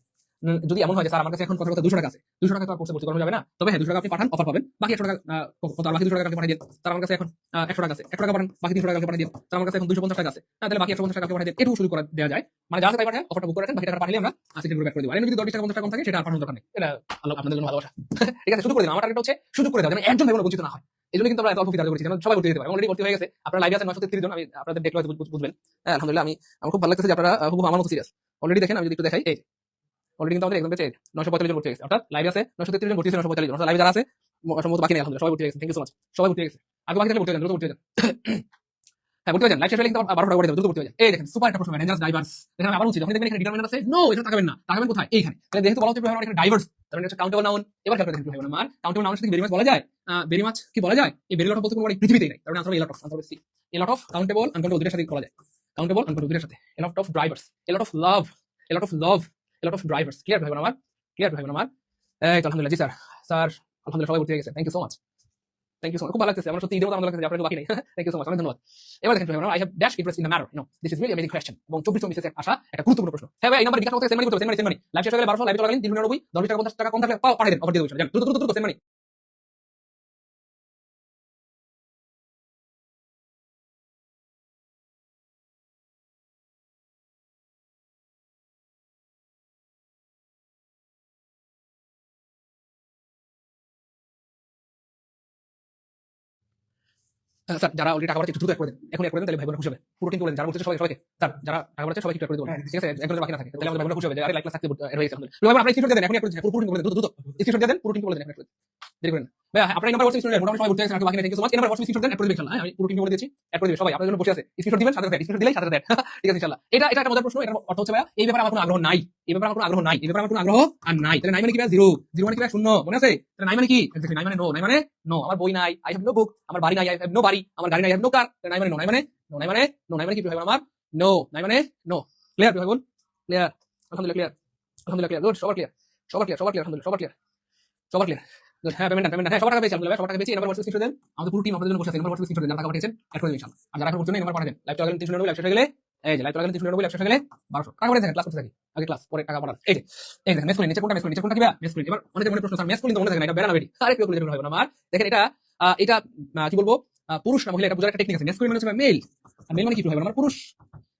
যদি এমন হয় যে স্যার আমার কাছে এখন কথা 200 টাকা আছে, 200 টাকা তো আর কোর্সে ভর্তি করানো যাবে না, তবে হ্যাঁ 200 টাকা আপনি পাঠান, অফার পাবেন, বাকি 100 টাকা কত, বাকি 200 টাকা আপনি পাঠিয়ে দিন। তার আমার কাছে এখন 100 টাকা আছে, 100 টাকা পাঠান, বাকি 300 টাকা পাঠিয়ে দিন। তার আমার কাছে এখন 250 টাকা আছে, তাহলে বাকি 150 টাকা পাঠিয়ে দিন, এটুকু শুরু করে দেওয়া যায়, মানে যা আছে তাই পাঠায়, অফারটা বুক করে রাখেন, বাকি টাকা পাঠিয়ে আমরা সিটি গ্রুপ ব্যাক করে দিব। আর যদি 10 টাকা 50 টাকা কম থাকে সেটা আর পাঠানোর দরকার নেই, এটা আল্লাহ আপনাদের জন্য ভালোবাসা। ঠিক আছে, সুযোগ করে দিন, আমার টার্গেট হচ্ছে সুযোগ করে দেওয়া, যেন একজন ভাই বোন বঞ্চিত না হয়। এইজন্য কিন্তু আমরা এত অল্প ফি দাঁড়িয়ে করেছি, যেন সবাই ভর্তি হতে পারে। অলরেডি ভর্তি হয়ে গেছে, আপনারা লাইভে আছেন 933 জন, আমি আপনাদের দেখলে হয়তো বুঝবেন। হ্যাঁ আলহামদুলিল্লাহ, আমার খুব ভালো লাগতেছে যে আপনারা খুব আমার মতো সিরিয়াস। অলরেডি দেখেন, আমি যদি একটু দেখাই, এই অলরেডি কিন্তু আমাদের এক্সাম পেয়েছে 945 জন ভর্তি হয়েছে, অর্থাৎ লাইভে আছে 933 জন ভর্তি হয়েছে, 945 জন, অর্থাৎ লাইভে যারা আছে সম্ভবত বাকি নেই, আলহামদুলিল্লাহ সবাই ভর্তি হয়ে গেছে, থ্যাংক ইউ সো মাচ, সবাই ভর্তি হয়ে গেছে। আগে বাকি থাকলে ভর্তি হয়ে যান, দ্রুত ভর্তি হয়ে যান। হ্যাঁ ভর্তি হয়ে যান, লাইভ শেষ হলে কিন্তু 12 টাকা করে দেব, দ্রুত ভর্তি হয়ে যান। এই দেখেন সুপার একটা প্রশ্ন, ডেঞ্জারাস ডাইভার্স, দেখেন আমি আবার বলছি, যখন দেখবেন এখানে ডিটারমিনেন্ট আছে, নো এটা তাকাবেন না, তাকাবেন কোথায়, এইখানে। তাহলে যেহেতু বলা হচ্ছে এখানে ডাইভার্স, তার মানে হচ্ছে কাউন্টেবল নাউন। এবার খেয়াল করে দেখেন ভাই আমার, কাউন্টেবল নাউনের সাথে ভেরি মাচ বলা যায়, ভেরি মাচ কি বলা যায়, এই ভেরি লট অফ বলতে কোনো পৃথিবীতেই নাই, তার মানে আনসার হবে এ লট অফ, আনসার হবে C. A lot of countable uncountable দুটোর সাথে বলা যায়, কাউন্টেবল আনকাউন্টেবল দুটোর সাথে, a lot of drivers, a lot of love, a lot of love, a lot of drivers. Clear ভাই আমার, ক্লিয়ার ভাই আমার। এই তো আলহামদুলিল্লাহ, জি স্যার, স্যার আলহামদুলিল্লাহ সবাই ভর্তি হয়ে গেছে, thank you so much, thank you so much, খুব ভালো লাগছে আমার সত্যি, ঈদের মতো আনন্দ লাগছে, আপনাদের বাকি নেই, থ্যাংক ইউ সো মাচ, অনেক ধন্যবাদ। এবার দেখেন ভাই, I have dash interest in the matter, no this is really amazing question, এবং 24 মিনিটে আসা একটা গুরুত্বপূর্ণ প্রশ্ন। হ্যাঁ ভাই, এই নাম্বার বিকাশ করতে সেন্ড মানি করতে, সেন্ড মানি লাইভ শেষ হয়ে গেলে 1200, লাইভ চলাকালীন 399, 10 টাকা 50 টাকা কম থাকলে পাঠিয়ে দেন, অফার দিয়ে দেবেন, দ্রুত দ্রুত দ্রুত সেন্ড মানি। স্যার যারা অলরেডি টাকা পাচ্ছে একটু দ্রুত অ্যাড করে দেন, এখন অ্যাড করে দেন, তাহলে ভাই বোন খুশি হবে, পুরো টিম করে দেন, যারা বলছে সবাইকে, স্যার যারা টাকা পাচ্ছে সবাইকে অ্যাড করে দেবেন, ঠিক আছে, একজনের বাকি না থাকে, তাহলে আমাদের ভাই বোন খুশি হবে যে আরে লাইক ক্লাস থাকতে অ্যাড হয়ে গেছে। ভাই আপনারা স্ক্রিনশট দেন, এখন অ্যাড করে দেন, পুরো টিম করে দেন, দ্রুত দ্রুত স্ক্রিনশট দেন, পুরো টিম করে দেন, অ্যাড করে দেন, দেরি করেন ভাই। আপনার নাম্বার হোয়াটসঅ্যাপ স্ক্রিনশট দেন, মোটামুটি সবাই ভর্তি হয়েছে, বাকি নেই, থ্যাংক ইউ সো মাচ। এই নাম্বার হোয়াটসঅ্যাপ স্ক্রিনশট দেন, অ্যাড করে দেবেন ইনশাআল্লাহ, আমি পুরো টিম করে দিয়েছি, অ্যাড করে দিবেন সবাই, আপনাদের জন্য বসে আছে, স্ক্রিনশট দিবেন, সাথে সাথে স্ক্রিনশট দিলেই সাথে সাথে ঠিক আছে ইনশাআল্লাহ। এটা এটা একটা মজার প্রশ্ন, এটার অর্থ হচ্ছে ভাই এই ব্যাপারে আমার কোনো আগ্রহ নাই, এই ব্যাপারে আমার কোনো আগ্রহ নাই, এই ব্যাপারে আমার কোনো আগ্রহ আর নাই। তাহলে নাই মানে কি ভাই, জিরো, জিরো মানে কি ভাই শূন্য, মনে আছে? তাহলে নাই মানে কি, নাই মানে নো, নাই মানে নো, আমার বই নাই, আই হ্যাভ নো বুক, আমার বাড়ি নাই, আই হ্যাভ নো বাড়ি, আমার গাড়ি নাই, আই হ্যাভ নো কার, তাহলে নাই মানে নো, নাই মানে নো, নাই মানে নো, নাই মানে কি ভাই আমার নো, নাই মানে নো। ক্লিয়ার ভাই বোন, ক্লিয়ার আলহামদুলিল্লাহ, ক্লিয়ার আলহামদুলিল্লাহ, ক্লিয়ার, গুড, সবার ক্লিয়ার, সবার ক্লিয়ার, সবার ক্লিয়ার, আলহামদুলিল্লাহ সবার ক্লিয়ার, সবার ক্লিয়ার। হ্যাঁ পেমেন্ট পেমেন্ট, হ্যাঁ সবার টাকা পেয়েছি, আলহামদুলিল্লাহ সবার টাকা পেয়েছি। এবার হোয়াটসঅ্যাপ স্ক্রিনশট দেন, আমাদের পুরো টিম আপনাদের জন্য বসে আছে, এবার হোয়াটসঅ্যাপ স্ক্রিনশট দেন, যারা টাকা পাঠিয়েছেন অ্যাড করে দিন ইনশাআল্লাহ। আর যারা এখন পর্যন্ত এবার পাঠাবেন, লাইভ চলাকালীন 399 লাইভ শেষ হয়ে গেলে, এই যে লাইভ চলাকালীন 399 লাইভ শেষ হয়ে গেলে 1200 টাকা পাঠিয়ে থাকেন, ক্লাস করতে থাকি, আগে ক্লাস পরে টাকা পাঠান। এই যে এই দেখেন মেসকুলিন, নিচে কোনটা মেসকুলিন, নিচে কোনটা কি ভাই মেসকুলিন। এবার অনেকে মনে প্রশ্ন, স্যার মেসকুলিন তো মনে থাকে না, এটা বেড়া না বেটি, আরে কি বলে ভাই আমার, দেখেন এটা এটা কি বলবো, পুরুষ না মহিলা, এটা বোঝার একটা টেকনিক আছে। মেসকুলিন মানে হচ্ছে মেল, আর মেল মানে কি ভাই আমার পুরুষ।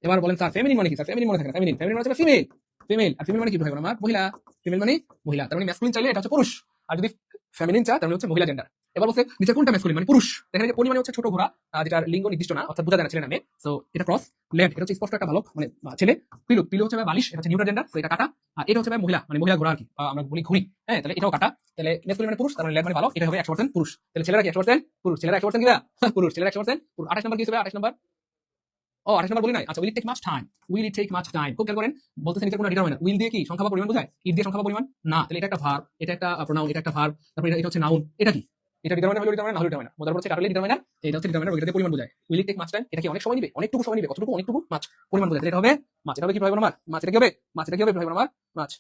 এবার বলেন স্যার ফেমিনিন মানে কি, স্যার ফেমিনিন মনে থাকে না, ফেমিনিন, ফেমিনিন মানে হচ্ছে ফিমেল, ফিমেল, আর ফিমেল মানে কি ভাই আমার মহিলা, ফিমেল মানে মহিলা, তার মানে মেসকুলিন চাইলে এটা হচ্ছে পুরুষ, আর যদি ফেমিনিন চায় তাহলে হচ্ছে মহিলা জেন্ডার। এবার বলছে নিচে কোনটা মেসকুলিন মানে পুরুষ, দেখেন যে পরিমাণে হচ্ছে ছোট ঘোড়া, যেটা লিঙ্গ নির্দিষ্ট না, অর্থাৎ বোঝা যায় না ছেলে নামে, সো এটা ক্রস লেফট, এটা হচ্ছে স্পষ্ট একটা ভালক মানে ছেলে। পিলু, পিলু হচ্ছে বালিশ, এটা হচ্ছে নিউট্রাল জেন্ডার, সো এটা কাটা। আর এটা হচ্ছে মহিলা মানে মহিলা ঘোড়া আর কি, আমরা বলি ঘুড়ি, হ্যাঁ তাহলে এটাও কাটা। তাহলে মেসকুলিন মানে পুরুষ, তার মানে লেফট মানে ভালক, এটা হবে 100% পুরুষ। তাহলে ছেলেরা কি 100% পুরুষ, ছেলেরা 100% কিবা পুরুষ, ছেলেরা 100% পুরুষ। 28 নাম্বার কি হবে, 28 নাম্বার, ও 28 নাম্বার বলি নাই, আচ্ছা will it take much time, will it take much time, খুব খেয়াল করেন, বলতেছেন নিচে কোনো ডিটারমিনার, উইল দিয়ে কি সংখ্যা বা পরিমাণ বোঝায়, ইট দিয়ে সংখ্যা বা পরিমাণ না, তাহলে এটা একটা ভার্ব, এটা একটা প্রোনাউন, এটা একটা ভার্ব, তারপর এটা হচ্ছে নাউন, এটা কি, এটা ডিটারমিনার হলো ডিটারমিনার না হলো ডিটারমিনার, মজার হচ্ছে কাটালে ডিটারমিনার, এটা হচ্ছে ডিটারমিনার, এটা দিয়ে পরিমাণ বোঝায়। Will it take much time, এটা কি অনেক সময় নেবে, অনেকটুকু সময় নেবে, কতটুকু, অনেকটুকু, মাছ পরিমাণ বোঝায়, এটা হবে মাছ, এটা হবে কি ভাই আমার মাছ, এটা কি হবে মাছ, এটা কি হবে ভাই আমার মাছ।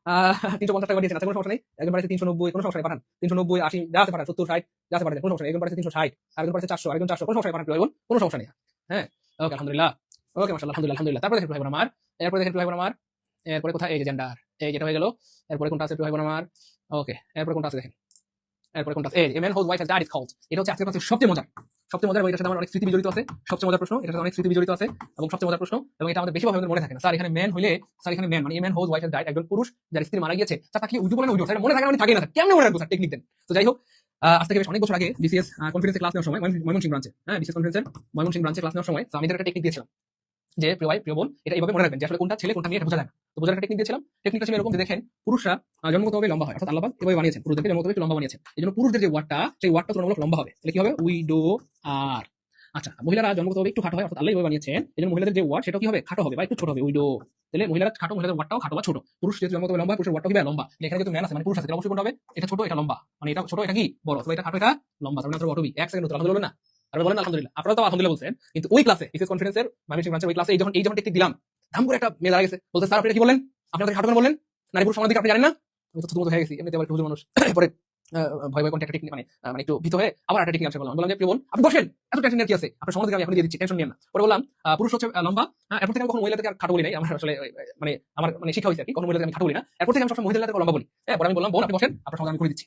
350 টাকা দিয়েছেন, আচ্ছা কোনো সমস্যা নেই। একজন পাঠাচ্ছে 390, কোনো সমস্যা নেই, পাঠান। 390, 80 যা আছে পাঠান, 70, 60 যা আছে পাঠান, কোনো সমস্যা নেই। একজন পাঠাচ্ছে 360, আরেকজন পাঠাচ্ছে 400, আরেকজন 400, কোনো সমস্যা নেই, পাঠান প্রিয় ভাই বোন, কোনো সমস্যা নেই। হ্যাঁ, ওকে আলহামদুলিল্লাহ, ওকে মাশাআল্লাহ, আলহামদুলিল্লাহ, আলহামদুলিল্লাহ। তারপরে দেখেন প্রিয় ভাই বোন আমার, এরপরে দেখেন প্রিয় ভাই বোন আমার, এরপরে কোথায়, এই যে জেন্ডার, এই যেটা হয়ে গেল। এরপরে কোনটা আছে প্রিয় ভাই বোন আমার? ওকে, এরপরে কোনটা আছে দেখেন, এরপরে কোনটা আছে, এই a man whose wife has died is called. এটা হচ্ছে আজকের ক্লাসের সবচেয়ে মজার, সবচেয়ে মজার, এটার সাথে আমার অনেক স্মৃতি বিজড়িত আছে, সবচেয়ে মজার প্রশ্ন, এটার সাথে অনেক স্মৃতি বিজড়িত আছে এবং সবচেয়ে মজার প্রশ্ন, এবং এটা আমাদের বেশিরভাগ আমাদের মনে থাকে না। স্যার এখানে ম্যান হইলে, স্যার এখানে ম্যান মানে a man whose wife has died, একজন পুরুষ যার স্ত্রী মারা গিয়েছে, স্যার তাকে উইডো বলে না উইডো, স্যার মনে থাকে না, মানে থাকেই না, স্যার কেমনে মনে রাখবো স্যার, টেকনিক দেন। তো যাই হোক, আজ থেকে বেশ অনেক বছর আগে বিসিএস কনফারেন্সে ক্লাস নেওয়ার সময়, ময়মনসিংহ ব্রাঞ্চে, হ্যাঁ বিসিএস কনফারেন্সের ময়মনসিংহ ব্রাঞ্চে ক্লাস নেওয়ার সময় আমি একটা টেকনিক দিয়েছিলাম যে প্রিয় ভাই প্রিয় বোন, এটা এইভাবে মনে রাখবেন যে আসলে কোনটা ছেলে কোনটা মেয়ে এটা বোঝা যায় না। তো বোঝার একটা টেকনিক দিয়েছিলাম। টেকনিকটা ছিল এরকম যে দেখেন, পুরুষরা জন্মগতভাবে লম্বা হয়, অর্থাৎ আল্লাহ পাক এভাবে বানিয়েছেন, পুরুষদেরকে জন্মগতভাবে একটু লম্বা বানিয়েছেন। এই জন্য পুরুষদের যে ওয়ার্ডটা, সেই ওয়ার্ডটা তুলনামূলক লম্বা হবে। তাহলে কি হবে? উইডো আর। আচ্ছা, মহিলারা জন্মগতভাবে একটু খাটো হয়, অর্থাৎ আল্লাহ এভাবে বানিয়েছেন, এই জন্য মহিলাদের যে ওয়ার্ড সেটা কি হবে? খাটো হবে বা একটু ছোট হবে, উইডো। তাহলে মহিলারা খাটো, মহিলাদের ওয়ার্ডটাও খাটো বা ছোট। পুরুষ যেহেতু জন্মগতভাবে লম্বা, পুরুষের ওয়ার্ডটাও কি লম্বা। এখানে যেহেতু ম্যান আছে মানে পুরুষ আছে, অবশ্যই কোনটা হবে? এটা ছোট এটা লম্বা, মানে এটা ছোট এটা কি বড়, তো এটা খাটো এটা লম্বা। তাহলে আপনারা অটোবি এক সেকেন্ড উত্তর আলহামদুলিল্লাহ না? আর বলেন আলহামদুলিল্লাহ। আপনারা তো আলহামদুলিল্লাহ বলছেন, কিন্তু ওই ক্লাসে বিসিএস কনফারেন্সের ময়মনসিংহ ব্রাঞ্চের ওই ক্লাসে এই যখন টেকনিক দিলাম, ধাম করে একটা মেয়ে দাঁড়া গেছে, বলতে স্যার আপনি কি বললেন, আপনাদের খাটো কেন বললেন, নারী পুরুষ সমানের দিকে আপনি জানেন না? আমি তো থুতু হয়ে গেছি, এমনিতে আবার একটু হুজুর মানুষ। পরে ভয় ভয় একটা টেকনিক মানে একটা ভীত হয়ে আবার একটা টেকনিক বললাম, বললাম যে প্রিয় বোন আপনি বসেন, এত টেনশন কি আছে, আপনার সমাজ থেকে আমি এখন দিয়ে দিচ্ছি, টেনশন নিয়েন না। পরে বললাম পুরুষ হচ্ছে লম্বা, এরপর থেকে আমি কখনো মহিলাদেরকে আর খাটো বলি নাই, আমার আসলে মানে আমার মানে শিক্ষা হয়েছে আর কি, কখনো মহিলাদেরকে আমি খাটো বলি না, এরপর থেকে আমি সবসময় মহিলাদেরকে লম্বা বলি। হ্যাঁ, পরে আমি বললাম বোন আপনি বসেন, আপনার সমাধান আমি করে দিচ্ছি।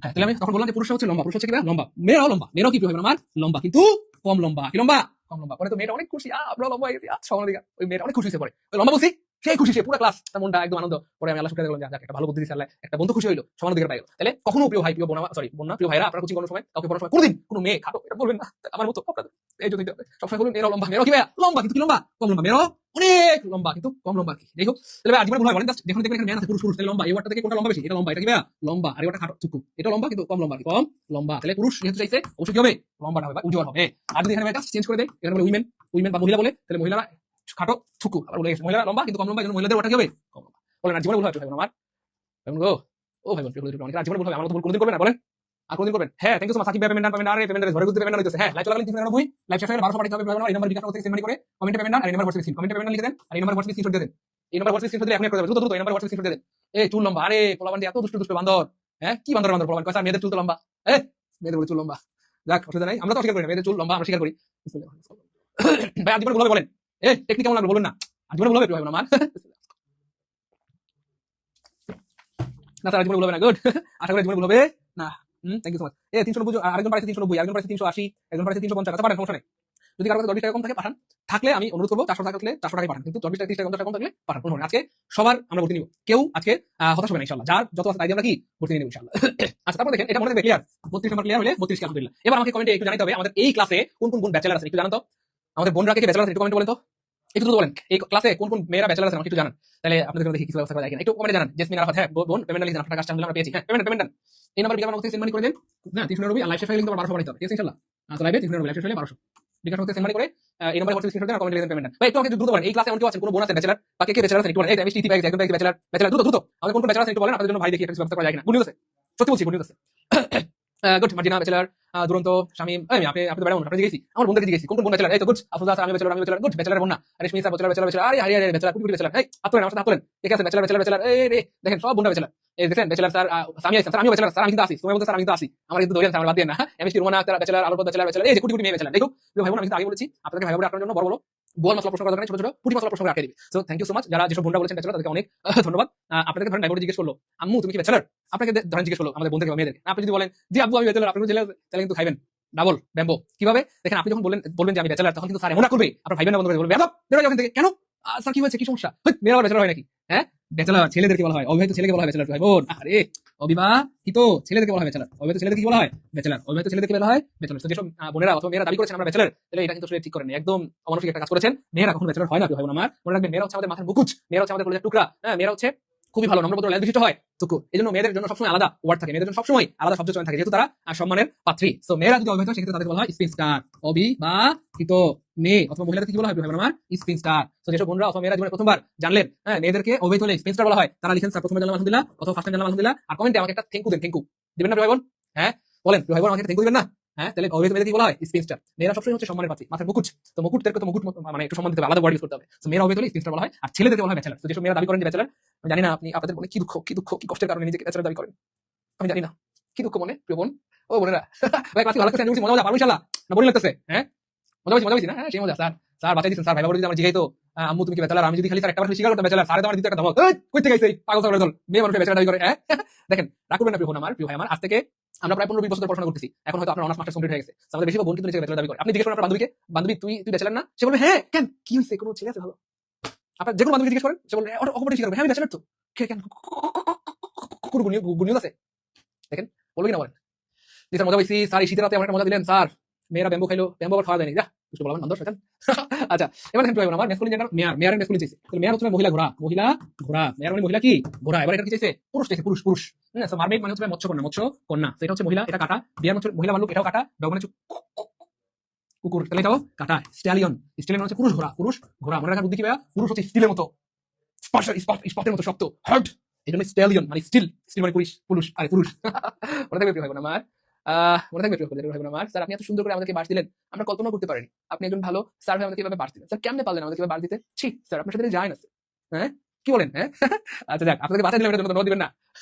হ্যাঁ, তাহলে আমি তখন বললাম যে পুরুষ হচ্ছে লম্বা, পুরুষ হচ্ছে কি লম্বা, মেয়েরাও লম্বা, মেয়েরাও কি হবে আমার লম্বা, কিন্তু কম লম্বা। কি লম্বা? কম লম্বা। পরে তো মেয়েটা অনেক খুশি, আমরা লম্বা হয়ে গেছি, সমানের দিকে ওই মেয়েটা অনেক খুশি হয়েছে। পরে ওই লম্বা বলছি, সেই খুশি, সে পুরো ক্লাস তার মনটা একদম আনন্দ। পরে আমি আল্লাহ শুকরিয়া করলাম যে একটা ভালো বুদ্ধি দিয়েছে আল্লাহ, একটা বন্ধু খুশি হইলো, সমান দিকে পাই গেল। তাহলে কখনো প্রিয় ভাই প্রিয় বোন, সরি বোন না, প্রিয় ভাইরা, আপনারা কোচিং করার সময় কাউকে পড়ার সময় কোনদিন কোনো মেয়ে খাটো এটা বলবেন না, আমার মতো আপনাদের এই যদি সবসময় বলুন মেয়েরাও লম্বা, মেয়েরাও কি ভাইয়া লম্বা, কিন্তু কি লম্বা কম লম্বা, মেয়েরাও অনেক লম্বা কিন্তু কম লম্বা কি। দেখো তাহলে ভাই আজীবন ভুল হয় বলেন, জাস্ট দেখুন দেখবেন এখানে মেয়ে আছে পুরুষ, পুরুষ তাহলে লম্বা, এই ওয়ার্ডটা থেকে কোনটা লম্বা বেশি? এটা লম্বা, এটা কি ভাইয়া লম্বা, আর এটা খাটো চুকু, এটা লম্বা কিন্তু কম লম্বা, কি কম লম্বা। তাহলে পুরুষ যেহেতু চাইছে অবশ্যই কি হবে? লম্বাটা হবে বা উজ্জ্বল হবে। আর যদি এখানে জাস্ট চেঞ্জ করে দেয়, এখানে বলে উইমেন, উইমেন বা মহিলা বলে, তাহলে মহিলারা খাটো থুকু, আবার বলে গেছে মহিলা লম্বা কিন্তু কম লম্বা, এই জন্য মহিলাদের ওটা কি হবে? কম লম্বা। বলেন আর জীবনে ভুল হয় ভাই বোন আমার, ভাই বোন গো, ও ভাই বোন প্রিয় অনেক আর জীবনে ভুল হবে, আমার তো ভুল কোনদিন করবেন না বলেন, আর কোনদিন করবেন? হ্যাঁ, thank you so much Sakib ভাই, পেমেন্ট পেমেন্ট আর পেমেন্ট ধরে গুজতে পেমেন্ট হইতেছে। হ্যাঁ, লাইভ চলাকালীন 390, লাইভ শেষ হয়ে 1200 পাঠাতে হবে ভাই বোন, এই নাম্বার বিকাশ থেকে সেন্ড মানি করে কমেন্টে পেমেন্ট আর এই নাম্বার হোয়াটসঅ্যাপ কমেন্টে পেমেন্ট লিখে দেন, আর এই নাম্বার হোয়াটসঅ্যাপ স্ক্রিনশট দিয়ে দেন। এই নাম্বার হোয়াটসঅ্যাপ স্ক্রিনশট দিলে আপনি করে দেবেন, দ্রুত দ্রুত এই নাম্বার হোয়াটসঅ্যাপ স্ক্রিনশট দিয়ে দেন। এই চুল লম্বা, আরে পোলাবান দিয়ে এত দুষ্ট দুষ্ট বান্দর, হ্যাঁ কি বান্দর বান্দর পোলাবান, কয় মেয়েদের চুল তো লম্বা, মেয়েদের বলে চুল লম্বা, যাক অসুবিধা নাই, আমরা তো অস্বীকার করি না মেয়েদের চুল লম্বা, আমরা স্বীকার করি। ভাই আর জীবনে ভুল হবে বলেন, টেকনিক কেমন লাগবে বলুন না, আর জীবনে ভুল হবে ভাই বোন আমার না স্যার জীবনে ভুল হবে না, গুড, আশা করি জীবনে ভুল হবে না। Thank you so much. 390, আরেকজন পাঠাচ্ছে 390, আরেকজন পাঠাচ্ছে 380, একজন পাঠাচ্ছে 350, আচ্ছা পাঠান, সমস্যা নেই। যদি কারো কাছে 10 টাকা কম থাকে পাঠান, থাকলে আমি অনুরোধ করবো 400 টাকা থাকলে 400 টাকাই পাঠান, কিন্তু 20 টাকা 30 টাকা 50 টাকা কম থাকলে পাঠান, কোনো আজকে সবার আমরা ভর্তি নিব, কেউ আজকে হতাশ হবে না ইনশাআল্লাহ, যার যত আছে তাই দিয়ে আমরা কি ভর্তি নিব ইনশাআল্লাহ। আচ্ছা তারপর দেখেন, এটা মনে থাকবে ক্লিয়ার, 32 নম্বর ক্লিয়ার হলে 32 কে আলহামদুলিল্লাহ। এবার আমাকে কমেন্টে একটু জানাতে হবে আমাদের এই ক্লাসে কোন কোন বোন ব্যাচেলর আছে একটু জানান তো, আমাদের বোনরা কে ব্যাচেলর আছে একটু কমেন্টে বলেন তো, একটু দ্রুত বলেন এই ক্লাসে কোন কোন মেয়েরা ব্যাচেলর আছে আমাকে একটু জানান, তাহলে আপনাদের জন্য দেখি কিছু ব্যবস্থা করা যায় কিনা, একটু কমেন্টে জানান। জেসমিন আরাফাত, হ্যাঁ বোন পেমেন্ট লিখে দেন, আপনার কাজটা আমরা পেয়েছি, হ্যাঁ পেমেন্ট পেমেন্ট দেন। এই নাম্বার বিকাশ থেকে সেন্ড মানি করে দেন না, 390 আর লাইভ শেষ হলে কিন্তু 1200 বানাইতে হবে, ঠিক আছে ইনশাআল্লাহ। আচ্ছা লাইভে 390 লাইভ শেষ হলে 1200 বিকাশ থেকে সেন্ড মানি করে এই নাম্বার হোয়াটসঅ্যাপ স্ক্রিনশট দেন আর কমেন্ট লিখে দেন পেমেন্ট দেন। ভাই একটু আমাকে দ্রুত বলেন এই ক্লাসে এমন কেউ আছেন কোন বোন আছে ব্যাচেলর বা কে কে ব্যাচেলর আছে একটু বলেন, এই আমি টিটি ভাই একজন ভাই ব্যাচেলর ব্যাচেলর, দ্রুত দ্রুত আমাদের কোন কোন ব্যাচেলর আছে একটু বলেন, আপনাদের জন্য ভাই দেখি একটা ব্যবস্থা করা যায় কিনা। গুড নিউজ আছে, সত্যি বলছি গুড নিউজ আছে। গুড মার্জিনা ব্যাচেলর, দুরন্ত শামিম, আমি আপনি আপনি বেড়াবো আপনি জিজ্ঞেসি আমার বন্ধুকে জিজ্ঞেসি কোন কোন বোন ব্যাচেলর, এই তো গুড আফরোজা আমি ব্যাচেলর আমি ব্যাচেলর, গুড ব্যাচেলর বোন না রেশমি স্যার ব্যাচেলর ব্যাচেলর ব্যাচেলর, আরে হারিয়া ব্যাচেলর কুটি কুটি ব্যাচেলর, এই আপনারা আমার সাথে আপনারা ঠিক আছে ব্যাচেলর ব্যাচেলর ব্যাচেলর, এই রে দেখেন সব বোনরা ব্যাচেলর, এই দেখেন ব্যাচেলর স্যার সামি আছেন, স্যার আমি ব্যাচেলর, স্যার আমি কিন্তু আসি, তুমি বলতে স্যার আমি কিন্তু আসি, আমার কিন্তু দৌড়েন স্যার আমার বাদ দিয়ে না, এমএসটি রোমানা আক্তার ব্যাচেলর, আলোর ব্যাচেলর ব্যাচেলর, এই যে কুটি কুটি মেয়ে ব্যাচেলর। দেখো ভাই বোন আমি কিন্তু আগে বলেছি আপনাদের ভাই বোন আপনার জন্য বড় বড় বল মশলা প্রশ্ন করার দরকার, ছোট ছোট পুটি মশলা প্রশ্ন রাখে দিবে। So thank you so much, যারা যেসব বোনরা বলেছেন ব্যাচেলর তাদেরকে অনেক ধন্যবাদ। আপনাদেরকে ধরেন ডাইভোর্স জিজ্ঞেস করলো আম্মু তুমি কি ব্যাচেলর, আপনাকে ধরেন জিজ্ঞেস করলো আমাদের বন্ধুকে মেয়েদের, আপনি যদি বলেন জি আব্বু আমি ব্যাচেলর, আপনি জেলে তাহলে কিন্তু খাইবেন ডাবল ব্যাম্বো। কিভাবে দেখেন, আপনি যখন বলবেন যে আমি ব্যাচেলর, তখন কিন্তু স্যার এমন করবে আপনার ভাই বোন বন্ধ করে বলবে বেরো ওখান থেকে, কেন স্যার কি হয়েছে কি সমস্যা, মেয়েরা ব্যাচেলর হয় নাকি? হ্যাঁ ব্যাচেলর ছেলেদেরকে বলা হয়, অবিবাহিত ছেলেকে বলা হয় ব্যাচেলর ভাই বোন, আরে অবিবাহিত ছেলেদেরকে বলা হয় ব্যাচেলর, অবিবাহিত ছেলেদেরকে কি বলা হয় ব্যাচেলর, অবিবাহিত ছেলেদেরকে বলা হয় ব্যাচেলর। তো যেসব বোনেরা অথবা মেয়েরা দাবি করেছেন আমরা ব্যাচেলর, তাহলে এটা কিন্তু আসলে ঠিক করেন, একদম অমানসিক একটা কাজ করেছেন। মেয়েরা কখনো ব্যাচেলর হয় না ভাই বোন আমার, মনে রাখবেন মেয়েরা হচ্ছে আমাদের মাথার মুকুট, মেয়েরা হচ্ছে আমাদের কলেজের টুকরা, হ্যাঁ মেয়েরা হচ্ছে খুবই ভালো নম্রভদ্র ল্যাজ বিশিষ্ট হয় টুকু, এই জন্য মেয়েদের জন্য সবসময় আলাদা ওয়ার্ড থাকে, মেয়েদের জন্য সবসময় আলাদা শব্দ চয়ন থাকে, যেহেতু তারা সম্মানের পাত্রী। সো মেয়েরা যদি অবিবাহিত সেক্ষেত্রে তাদের বলা হয় স্পিন স্টার, অবিবাহিত মেয়ে অথবা মহিলাদেরকে কি বলা হয় ভাই আমার স্পিন স্টার। তো যেসব বোনরা অথবা মেয়েরা জীবনে প্রথমবার জানলেন হ্যাঁ মেয়েদেরকে অবিবাহিত হলে স্পিন স্টার বলা হয়, তারা লিখেন স্যার প্রথমবার জানলাম আলহামদুলিল্লাহ অথবা ফার্স্ট টাইম জানলাম আলহামদুলিল্লাহ, আর কমেন্টে আমাকে একটা থ্যাঙ্কু দেন, থ্যাঙ্কু দিবেন না ভাই বোন, হ্যাঁ বলেন ভাই বোন আমাকে থ্যাঙ্কু দিবেন না, হ্যাঁ, তাহলে অবিবাহিত মেয়েদের কি বলা হয়? স্পিনস্টার। মেয়েরা সবসময় হচ্ছে সম্মানের পাত্রী, মাথার মুকুট। তো মুকুটদেরকে তো মুকুট মানে একটু সম্মান দিতে হবে, আলাদা ওয়ার্ড ইউজ করতে হবে। তো মেয়েরা অবিবাহিত হলে স্পিনস্টার বলা হয়, আর ছেলেদেরকে বলা হয় ব্যাচেলর। তো যেসব মেয়েরা দাবি করেন যে ব্যাচেলর, আমি জানি না আপনি আপনাদের মনে কি দুঃখ, কি কষ্টের কারণে নিজেকে ব্যাচেলর দাবি করেন। আমি জানি না কি দুঃখ মনে, প্রিয় বোন ও বোনেরা। ভাই ক্লাস ভালো লাগতেছে, আমি বলছি মজা পারবো ইনশাআল্লাহ, না বোরিং লাগতেছে? হ্যাঁ, মজা পাইছি না? হ্যাঁ, সেই মজা। স্যার বাঁচাই দিচ্ছেন স্যার, ভাইবা বলে যদি আমার জিগাইতো আম্মু তুমি কি ব্যাচেলর, আমি যদি খালি স্যার একটা বার স্বীকার করতাম ব্যাচেলর, স্যার তো আমার দিতে একটা ধমক, কই থেকে আইছে এই পাগল ছাগলের দল, মেয়ে মানুষের ব্যাচেলর দাবি করে। হ্যাঁ, দেখেন রাগ করবেন না প্রিয় বোন আমার, প্রিয় ভাই আমার, আজ থেকে আমরা প্রায় 15-20 বছর পড়াশোনা করতেছি, এখন হয়তো আপনার অনার্স মাস্টার্স কমপ্লিট হয়ে গেছে। আমাদের বেশিরভাগ বোন কিন্তু নিজেকে ব্যাচেলর দাবি করে। আপনি জিজ্ঞেস করেন আপনার বান্ধবীকে, বান্ধবী তুই ব্যাচেলর না? সে বলবে হ্যাঁ, কেন কি হইছে, কোনো ছেলে আছে ভালো? আপনার যে কোনো বান্ধবী জিজ্ঞেস করেন, সে বলবে অকপটে স্বীকার করবে হ্যাঁ আমি ব্যাচেলর তো। কেন কোনো গুড নিউজ আছে? দেখেন বলবে কিনা বলেন। জি স্যার মজা পাইছি স্যার, এই শীতের রাতে আমার একটা মজা দিলেন স্যার, মেয়েরা ব্যাম্বু খাইলো, ব্যাম্বু আবার খাওয়া যায়নি, যা কিছু বলবেন বান্ধব শয়তান। আচ্ছা, এবার দেখেন আমার মেসকুলিন জেন্ডার মেয়ারের মেসকুলিন চাইছে, মেয়ার হচ্ছে মহিলা ঘোড়া, মেয়ার মানে মহিলা কি ঘোড়া, এবার এটা কি চাইছে পুরুষ চাইছে, পুরুষ। হ্যাঁ, মারমেড মানে হচ্ছে মৎস্যকন্যা, সেটা হচ্ছে মহিলা, এটা কাটা। বিয়ার হচ্ছে মহিলা ভাল্লুক, এটাও কাটা। ডগ মানে কুকুর, তাহলে এটাও কাটা। স্ট্যালিয়ন হচ্ছে পুরুষ ঘোড়া মনে রাখার বুদ্ধি কি ভাইয়া, পুরুষ হচ্ছে স্টিলের মতো স্পটের মতো শক্ত, হার্ড, এই জন্য স্ট্যালিয়ন মানে স্টিল মানে পুরুষ মনে থাকবে প্রিয় ভাই বোন আমার, মনে থাকবে প্রিয় ভাই বোন আমার। স্যার আপনি এত সুন্দর করে আমাদেরকে বাস দিলেন, আমরা কল্পনা করতে পারিনি আপনি একজন ভালো স্যার ভাই, আমাদেরকে এভাবে বাস দিলেন। স্যার কেমনে পারলেন আমাদেরকে বাস দিতে? ছি স্যার, আপনার সাথে যায় না হ্যাঁ, কি বলেন? হ্যাঁ, আচ্ছা যাক, আপনাকে বাঁচা দিলাম, এটা জন্য দিবেন না।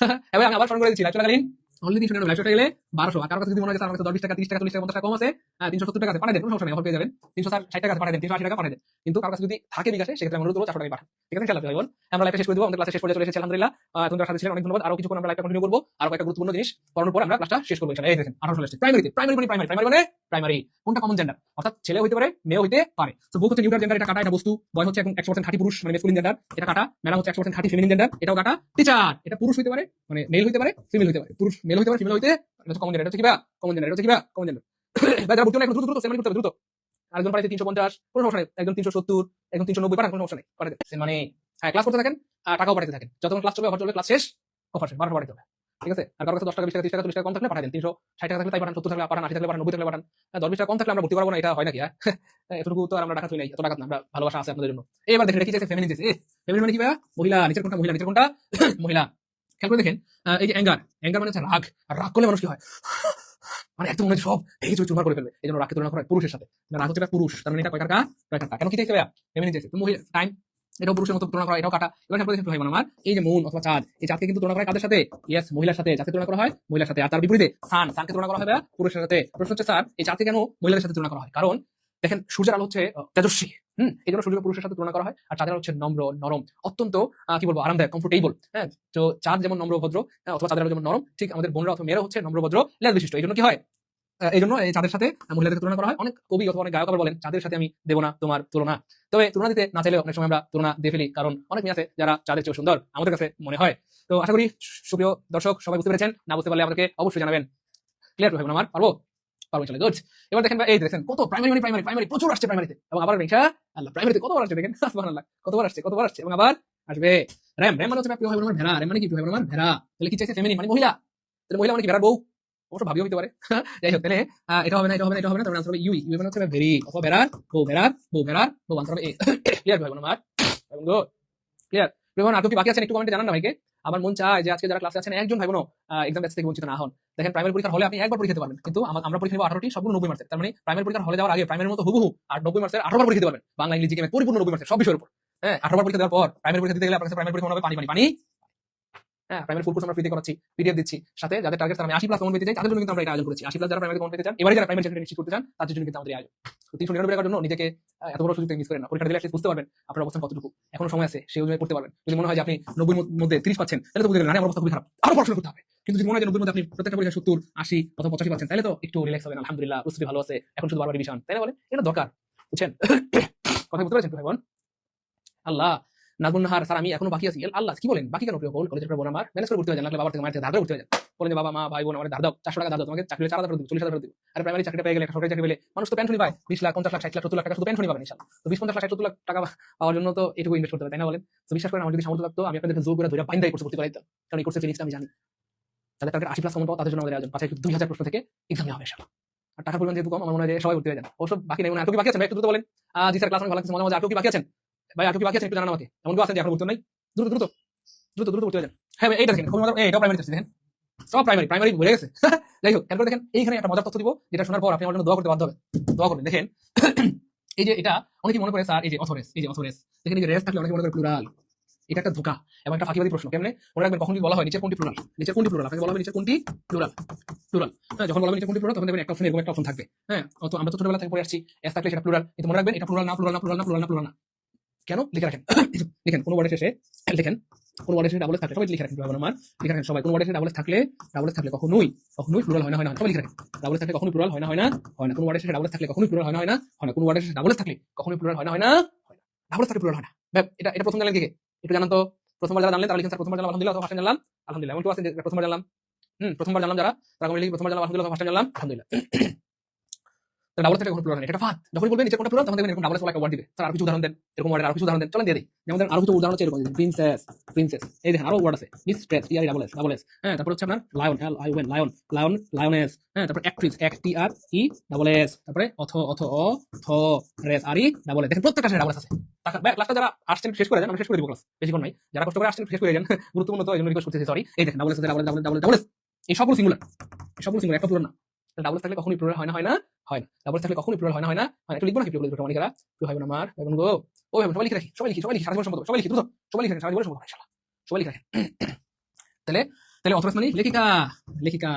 এবার আমি আবার স্মরণ করে দিচ্ছি, লাইভ চলাকালীন অলরেদি 300 লাইভ চলে গেলে 1200, আর কারো কাছে যদি মনে হয় আমার কাছে 10 টাকা 30 টাকা 40 টাকা 50 টাকা কম আছে, 370 টাকা আছে পাঠিয়ে দেন, কোনো সমস্যা নেই, পেয়ে যাবেন। 360 টাকা পাঠিয়ে দেন, 380 টাকা পাঠিয়ে দেন। কিন্তু কারো কাছে যদি থাকে বিকাশে, সেক্ষেত্রে আমি অনুরোধ করবো 400 টাকা পাঠান। ঠিক আছে ইনশাআল্লাহ ভাই বোন, আমরা লাইভটা শেষ করে দেবো, আমাদের ক্লাস শেষ পর্যায়ে চলে এসেছে আলহামদুলিল্লাহ। তোমরা সাথে ছিলেন, অনেক ধন্যবাদ। আরো কিছুক্ষণ আমরা লাইভটা কন্টিনিউ করবো, আরো একটা গুরুত্বপূর্ণ জিনিস পড়ানোর পর আমরা ক্লাসটা শেষ করবো ইনশাআল্লাহ। এই দেখেন 18 সালে প্রাইমারি কোনটা কমন জেন্ডার, অর্থাৎ ছেলে হইতে পারে মেয়ে হইতে পারে। তো বুক হচ্ছে নিউট্রাল জেন্ডার, এটা কাটা, এটা বস্তু। বয় হচ্ছে এখন 100% খাঁটি পুরুষ মানে মেসকুলিন জেন্ডার, এটা কাটা। ম্যাডাম হচ্ছে 100% খাঁটি ফেমিনিন জেন্ডার, এটাও কাটা। টিচার এটা পুরুষ হইতে পারে মানে মেল হইতে পারে, ফিমেল হইতে পারে, পুরুষ মেল হইতে পারে, ফিমেল হইতে, এটা হচ্ছে কমন জেন্ডার। এটা হচ্ছে কি কমন জেন্ডার, এটা হচ্ছে কি কমন জেন্ডার। ভাই যারা ভর্তি হলে এখন দ্রুত সেমিনার করতে হবে, দ্রুত। আরেকজন পাঠাইছে 350, কোনো সমস্যা নেই। একজন 370, একজন 390 পাঠান, কোনো সমস্যা নেই, পাঠাতে মানে হ্যাঁ ক্লাস করতে থাকেন, টাকাও পাঠাতে থাকেন, যতক্ষণ ক্লাস চলবে অফার চলবে, ক্লাস শেষ অফার শেষ, 12 পাঠাতে হবে। ঠিক আছে, আর কারো কাছে 10 টাকা 20 টাকা 30 টাকা 40 টাকা কম থাকলে পাঠাতেন, 360 টাকা থাকলে তাই পাঠান, 70 থাকলে পাঠান, 80 থাকলে পাঠান, 90 থাকলে পাঠান। 10-20 টাকা কম থাকলে আমরা ভর্তি করবো না, এটা হয় নাকি? হ্যাঁ, এতটুকু তো আর আমরা টাকা তুই নাই, এত টাকা না, আমরা ভালোবাসা আছে আপনাদের জন্য। এবার দেখেন কি চাইছে, ফেমিনিন চাইছে। ফেমিনিন মানে কি ভাইয়া? মহিলা, নিচের কোনটা মহিলা, নিচের কোনটা মহিলা। খেয়াল করে দেখেন, এই যে অ্যাঙ্গার মানে হচ্ছে রাগ, আর রাগ করলে মানুষ কি হয় মানে একদম মনে সব ভেঙে চুরমার করে ফেলবে, এই জন্য রাগকে তুলনা করা হয় পুরুষের সাথে। রাগ হচ্ছে পুরুষ, তার মানে এটা কয়কার কেন কি চাইছে ভাইয়া? ফেমিনিন চাইছে। তুমি টাইম এটাও পুরুষের মতো তুলনা করা, এটাও কাটা। এবার খেয়াল করে দেখেন আমার, এই যে মুন অথবা চাঁদ, এই চাঁদকে কিন্তু তুলনা করা হয় কাদের সাথে? ইয়েস, মহিলার সাথে। চাঁদকে তুলনা করা হয় মহিলার সাথে। আর তার বিপরীতে সানকে তুলনা করা হয় ভাইয়া পুরুষের সাথে। প্রশ্ন হচ্ছে স্যার এই চাঁদকে কেন মহিলাদের সাথে তুলনা করা হয়? কারণ দেখেন সূর্যের আলো হচ্ছে তেজস্বী, এই জন্য সূর্য পুরুষের সাথে তুলনা করা হয়। আর চাঁদের আলো হচ্ছে নম্র, নরম, অত্যন্ত কি বলবো আরামদায়ক, কমফোর্টেবল। হ্যাঁ, তো চাঁদ যেমন নম্র ভদ্র অথবা চাঁদের আলো যেমন নরম, ঠিক আমাদের বোনরা অথবা মেয়েরা হচ্ছে নম্র ভদ্র লেজ বিশিষ্ট। এই জন্য কি হয়, এই জন্য এই চাঁদের সাথে মহিলাদের তুলনা করা হয়। অনেক কবি অথবা অনেক গায়ক আবার বলেন চাঁদের সাথে আমি দেবো না তোমার তুলনা। তবে তুলনা দিতে না চাইলে অনেক সময় আমরা তুলনা দিয়ে ফেলি, কারণ অনেক মেয়ে আছে যারা চাঁদের চেয়ে সুন্দর আমাদের কাছে মনে হয়। তো আশা করি সুপ্রিয় দর্শক সবাই বুঝতে পেরেছেন, না বুঝতে পারলে আমাদেরকে অবশ্যই জানাবেন। ক্লিয়ার হবে আমার, পারবো চলে গুড। এবার দেখেন এই দেখেন কত প্রাইমারি প্রচুর আসছে প্রাইমারিতে, এবং আবার ইনশাআল্লাহ প্রাইমারিতে কতবার আসছে দেখেন, সুবহানাল্লাহ কতবার আসছে এবং আবার আসবে। র্যাম মানে হচ্ছে প্রিয় ভাই বোন আমার ভেড়া, র্যাম মানে কি প্রিয় ভাই বোন আমার ভেড়া। তাহলে কি চাইছে? ফেমিনিন মানে মহিলা, তাহলে মহিলা মানে কি ভেড়ার বউ, অবশ্য ভাবিও হইতে পারে। যাই হোক, তাহলে এটা হবে না, তাহলে আনসার হবে ইউ মানে হচ্ছে ভেরি, অথবা ভেড়ার বউ আনসার হবে এ। ক্লিয়ার ভাই বোন আমার, ক্লিয়ার প্রিয় ভাই বোন। আর কি বাকি আছেন একটু কমেন্টে জানান না ভাইকে। আমার মন চায় যে আজকে যারা ক্লাসে আছেন একজন ভাই বোন এক্সাম ব্যাচ থেকে বঞ্চিত না হন। দেখেন প্রাইমারি পরীক্ষার হলে আপনি একবার পরীক্ষা দিতে পারবেন, কিন্তু আমরা পরীক্ষা নেব 18টি, সবগুলো 90 মার্কসের। তার মানে প্রাইমারি পরীক্ষার হলে যাওয়ার আগে প্রাইমারির মতো হুবহু আর 90 মার্কসের 18 বার পরীক্ষা দিতে পারবেন, বাংলা ইংরেজি কেমন পরিপূর্ণ 90 মার্কসের সব বিষয়ের উপর। হ্যাঁ, 18 বার পরীক্ষা দেওয়ার পর প্রাইমারি পরীক্ষা দিতে গেলে আপনার প্রাইমারি পরীক্ষা হবে পানি। হ্যাঁ, প্রাইমারি ফুল কোর্স আমরা ফ্রিতে করাচ্ছি, পিডিএফ দিচ্ছি, সাথে যাদের টার্গেট আমি 80+ কমন পেতে চাই তাদের জন্য কিন্তু আমরা এটা আয়োজন করেছি। 80+ যারা প্রাইমারি কমন পেতে চান, এবারে যারা প্রাইমারি সেকেন্ডারি নিশ্চিত করতে চান, তাদের জন্য কিন্তু আমাদের আয়োজন। তো 399 টাকার জন্য নিজেকে এত বড় সুযোগ মিস করেন না। পরীক্ষা দিলে বুঝতে পারবেন আপনার অবস্থান কতটুকু, এখনো সময় আছে, সেই অনুযায়ী করতে পারবেন। যদি মনে হয় যে আপনি 90 মধ্যে 30 পাচ্ছেন, তাহলে তো বুঝে গেলেন আমার অবস্থা খুবই খারাপ, আরো পড়াশোনা করতে হবে। কিন্তু যদি মনে হয় যে 90 মধ্যে আপনি প্রত্যেকটা পরীক্ষা 70, 80 অথবা 85 পাচ্ছেন, তাহলে তো একটু রিল্যাক্স হবেন, আলহামদুলিল্লাহ প্রস্তুতি ভালো আছে, এখন শুধু বারবার রিভিশন, তাই না বলেন? এটা দরকার, বুঝছেন? কথা বুঝতে পারছেন ভাই বোন? আল্লাহ নাজমুন নাহার স্যার আমি এখনো বাকি আছি। আল্লাহ কি বলেন বাকি কেন? প্রিয় বোন কলেজের বোন আমার ম্যানেজ করে ভর্তি হয়ে যান, লাগলে বাবার থেকে মায়ের থেকে ধার করে ভর্তি হয়ে যান। বলেন যে বাবা মা ভাই বোন আমার ধার দাও, 400 টাকা ধার দাও, তোমাকে চাকরি 4,000 টাকা দিব, 40,000 টাকা দিব। আর প্রাইমারি চাকরিটা পেয়ে গেলে, একটা সরকারি চাকরি পেলে মানুষ তো পেনশনই পায় 20 লাখ 50 লাখ 60 লাখ 70 লাখ টাকা শুধু পেনশনই পাবেন ইনশাআল্লাহ। তো 20 50 লাখ 60 70 লাখ টাকা পাওয়ার জন্য তো এটুকু ইনভেস্ট করতে হবে, তাই না বলেন? তো বিশ্বাস করেন আমার যদি সামর্থ্য থাকতো আমি আপনাদেরকে জোর করে ধরে বাইন্দাই করতে ভর্তি করাইতাম, কারণ এই কোর্সের ফিনিক্সটা আমি জানি। তাদের টার্গেট 80+ কমন পাওয়া, তাদের জন্য আমাদের আয়োজন 2000 প্রশ্ন থেকে এক্সাম নেওয়া হবে ইনশাআল্লাহ। আর টাকার পরিমাণ যেহেতু কম, আমার মনে হয় যে সবাই ভর্তি হয়ে যান। অবশ্য বাকি নেই, আটু কি বাকি আছেন ভাই? একটু দ্রুত বলেন। জি স্যার ক্লাস অনেক ভালো লাগছে, মজা আটু কি বাকি আছেন ভাই? আটু কি বাকি আছেন একটু জানান আমাকে। এমন কেউ আছেন যে এখন ভর্তি নাই? দ্রুত ভর্তি হয়ে যান। হ্যাঁ ভাই এইটা দেখেন, এটাও প্রাইমারি দেখেন, সব প্রাইমারি ভুলে গেছে। যাই হোক, খেয়াল করে দেখেন এইখানে একটা মজার তথ্য দিব, যেটা শোনার পর আপনি আমার জন্য দোয়া করতে বাধ্য হবে। দোয়া করবেন। দেখেন এই যে এটা অনেকে মনে করে স্যার এই যে অথরেস, দেখেন এই যে রেস থাকলে অনেকে মনে করে প্লুরাল। এটা একটা ধোঁকা এবং একটা ফাঁকিবাদী প্রশ্ন। কেমনে মনে রাখবেন, কখন যদি বলা হয় নিচের কোনটি প্লুরাল, আপনাকে বলা হবে নিচের কোনটি প্লুরাল। হ্যাঁ, যখন বলা হবে নিচের কোনটি প্লুরাল, তখন দেখবেন একটা অপশন এরকম একটা অপশন থাকবে। হ্যাঁ, তো আমরা তো ছোটবেলা থেকে পড়ে আসছি এস থাকলে সেটা প্লুরাল, কিন্তু মনে রাখবেন এটা প্লুরাল না। কেন লিখে রাখেন? লিখেন কোন ওয়ার্ডের শেষে, লিখেন কোন ওয়ার্ডের শেষে ডাবল থাকলে, সবাই লিখে রাখেন আমার, লিখে রাখেন সবাই। কোন ওয়ার্ডের শেষে ডাবল থাকলে কখনোই প্লুরাল হয় না, সবাই লিখে রাখেন। ডাবল থাকলে কখনোই প্লুরাল হয় না। কোন ওয়ার্ডের শেষে ডাবল থাকলে কখনোই প্লুরাল হয় না। কোন ওয়ার্ডের শেষে ডাবল থাকলে কখনোই প্লুরাল হয় না। ডাবল থাকলে প্লুরাল হয় না। এটা প্রথম জানলেন কে? একটু জানান তো। প্রথমবার যারা জানলেন তারা লিখেন স্যার প্রথমবার জানলাম আলহামদুলিল্লাহ, অথবা ফার্স্ট জানলাম আলহামদুলিল্লাহ। এমন কেউ আছেন যে প্রথমবার জানলাম, প্রথমবার জানলাম যারা, তারা লিখি প্রথমবার জানলাম আলহামদুলিল্লাহ, ফার্স্ট জানলাম আলহামদুলিল্লাহ। ডাবল থাকলে কোনো প্লুরাল নেই, এটা ফাঁদ। যখন বলবেন নিচে কোনটা প্লুরাল, তখন দেখবেন এরকম ডাবল একটা ওয়ার্ড দিবে। স্যার আর কিছু উদাহরণ দেন, এরকম ওয়ার্ডের আর কিছু উদাহরণ দেন, চলেন দিয়ে দিই। যেমন আরো কিছু উদাহরণ আছে এরকম, প্রিন্সেস, এই দেখেন আরো ওয়ার্ড আছে, মিস্ট্রেস, ডাবল এস। হ্যাঁ, তারপর হচ্ছে আপনার লায়ন, লায়নেস। হ্যাঁ, তারপর অ্যাক্ট্রেস, ডাবল এস। তারপরে রেস, ডাবল এস। দেখেন প্রত্যেকটা ডাবল এস আছে। ক্লাসটা যারা আসছেন শেষ করে দেন, আমি শেষ করে দিব ক্লাস, বেশিক্ষণ নাই। যারা কষ্ট করে আসছেন শেষ করে দেন, গুরুত্বপূর্ণ তো এই জন্য রিকোয়েস্ট করতেছি, সরি। এই দেখেন ডাবল এস, ডাবল এস, এই সবগুলো সিঙ্গুলার, একটা প্লুরাল না। ডাবল থাকলে কখনোই প্লুরাল হয় না। ডাবল থাকলে কখনোই প্লুরাল হয় না। একটু লিখবো না কি প্লুরাল অনেকেরা কেউ হয় না আমার ভাই গো। ও ভাই সবাই লিখে রাখি, সারা জীবন সম্ভব, সবাই লিখি দ্রুত, সবাই লিখে রাখেন, সারা জীবন সম্ভব ইনশাআল্লাহ, সবাই লিখে রাখেন। তাহলে অথরেস মানে লেখিকা,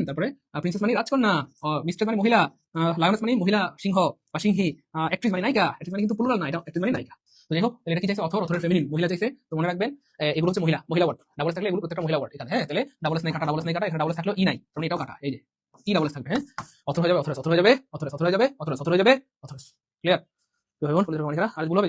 তারপরে প্রিন্সেস মানে রাজকন্যা, মিস্ট্রেস মানে মহিলা, লায়নেস মানে মহিলা সিংহ বা সিংহী, অ্যাক্ট্রেস মানে নায়িকা, অ্যাক্ট্রেস মানে কিন্তু প্লুরাল না, এটা অ্যাক্ট্রেস মানে নায়িকা। তো যাই হোক, এটা কি চাইছে? অথরের ফেমিনিন, মহিলা চাইছে। তো মনে রাখবেন এগুলো হচ্ছে মহিলা ওয়ার্ড। ডাবল থাকলে এগুলো প্রত্যেকটা মহিলা ওয়ার্ড এখানে। হ্যাঁ, তাহলে ডাবল নাই কাটা, এখানে ডাবল থাকলো ই নাই, কারণ এটাও কাটা। এই যে ই ডাবল থাকবে। হ্যাঁ, অথর হয়ে যাবে, অথরেস হয়ে যাবে। ক্লিয়ার? তো ভাই বোন, আর ভুল হবে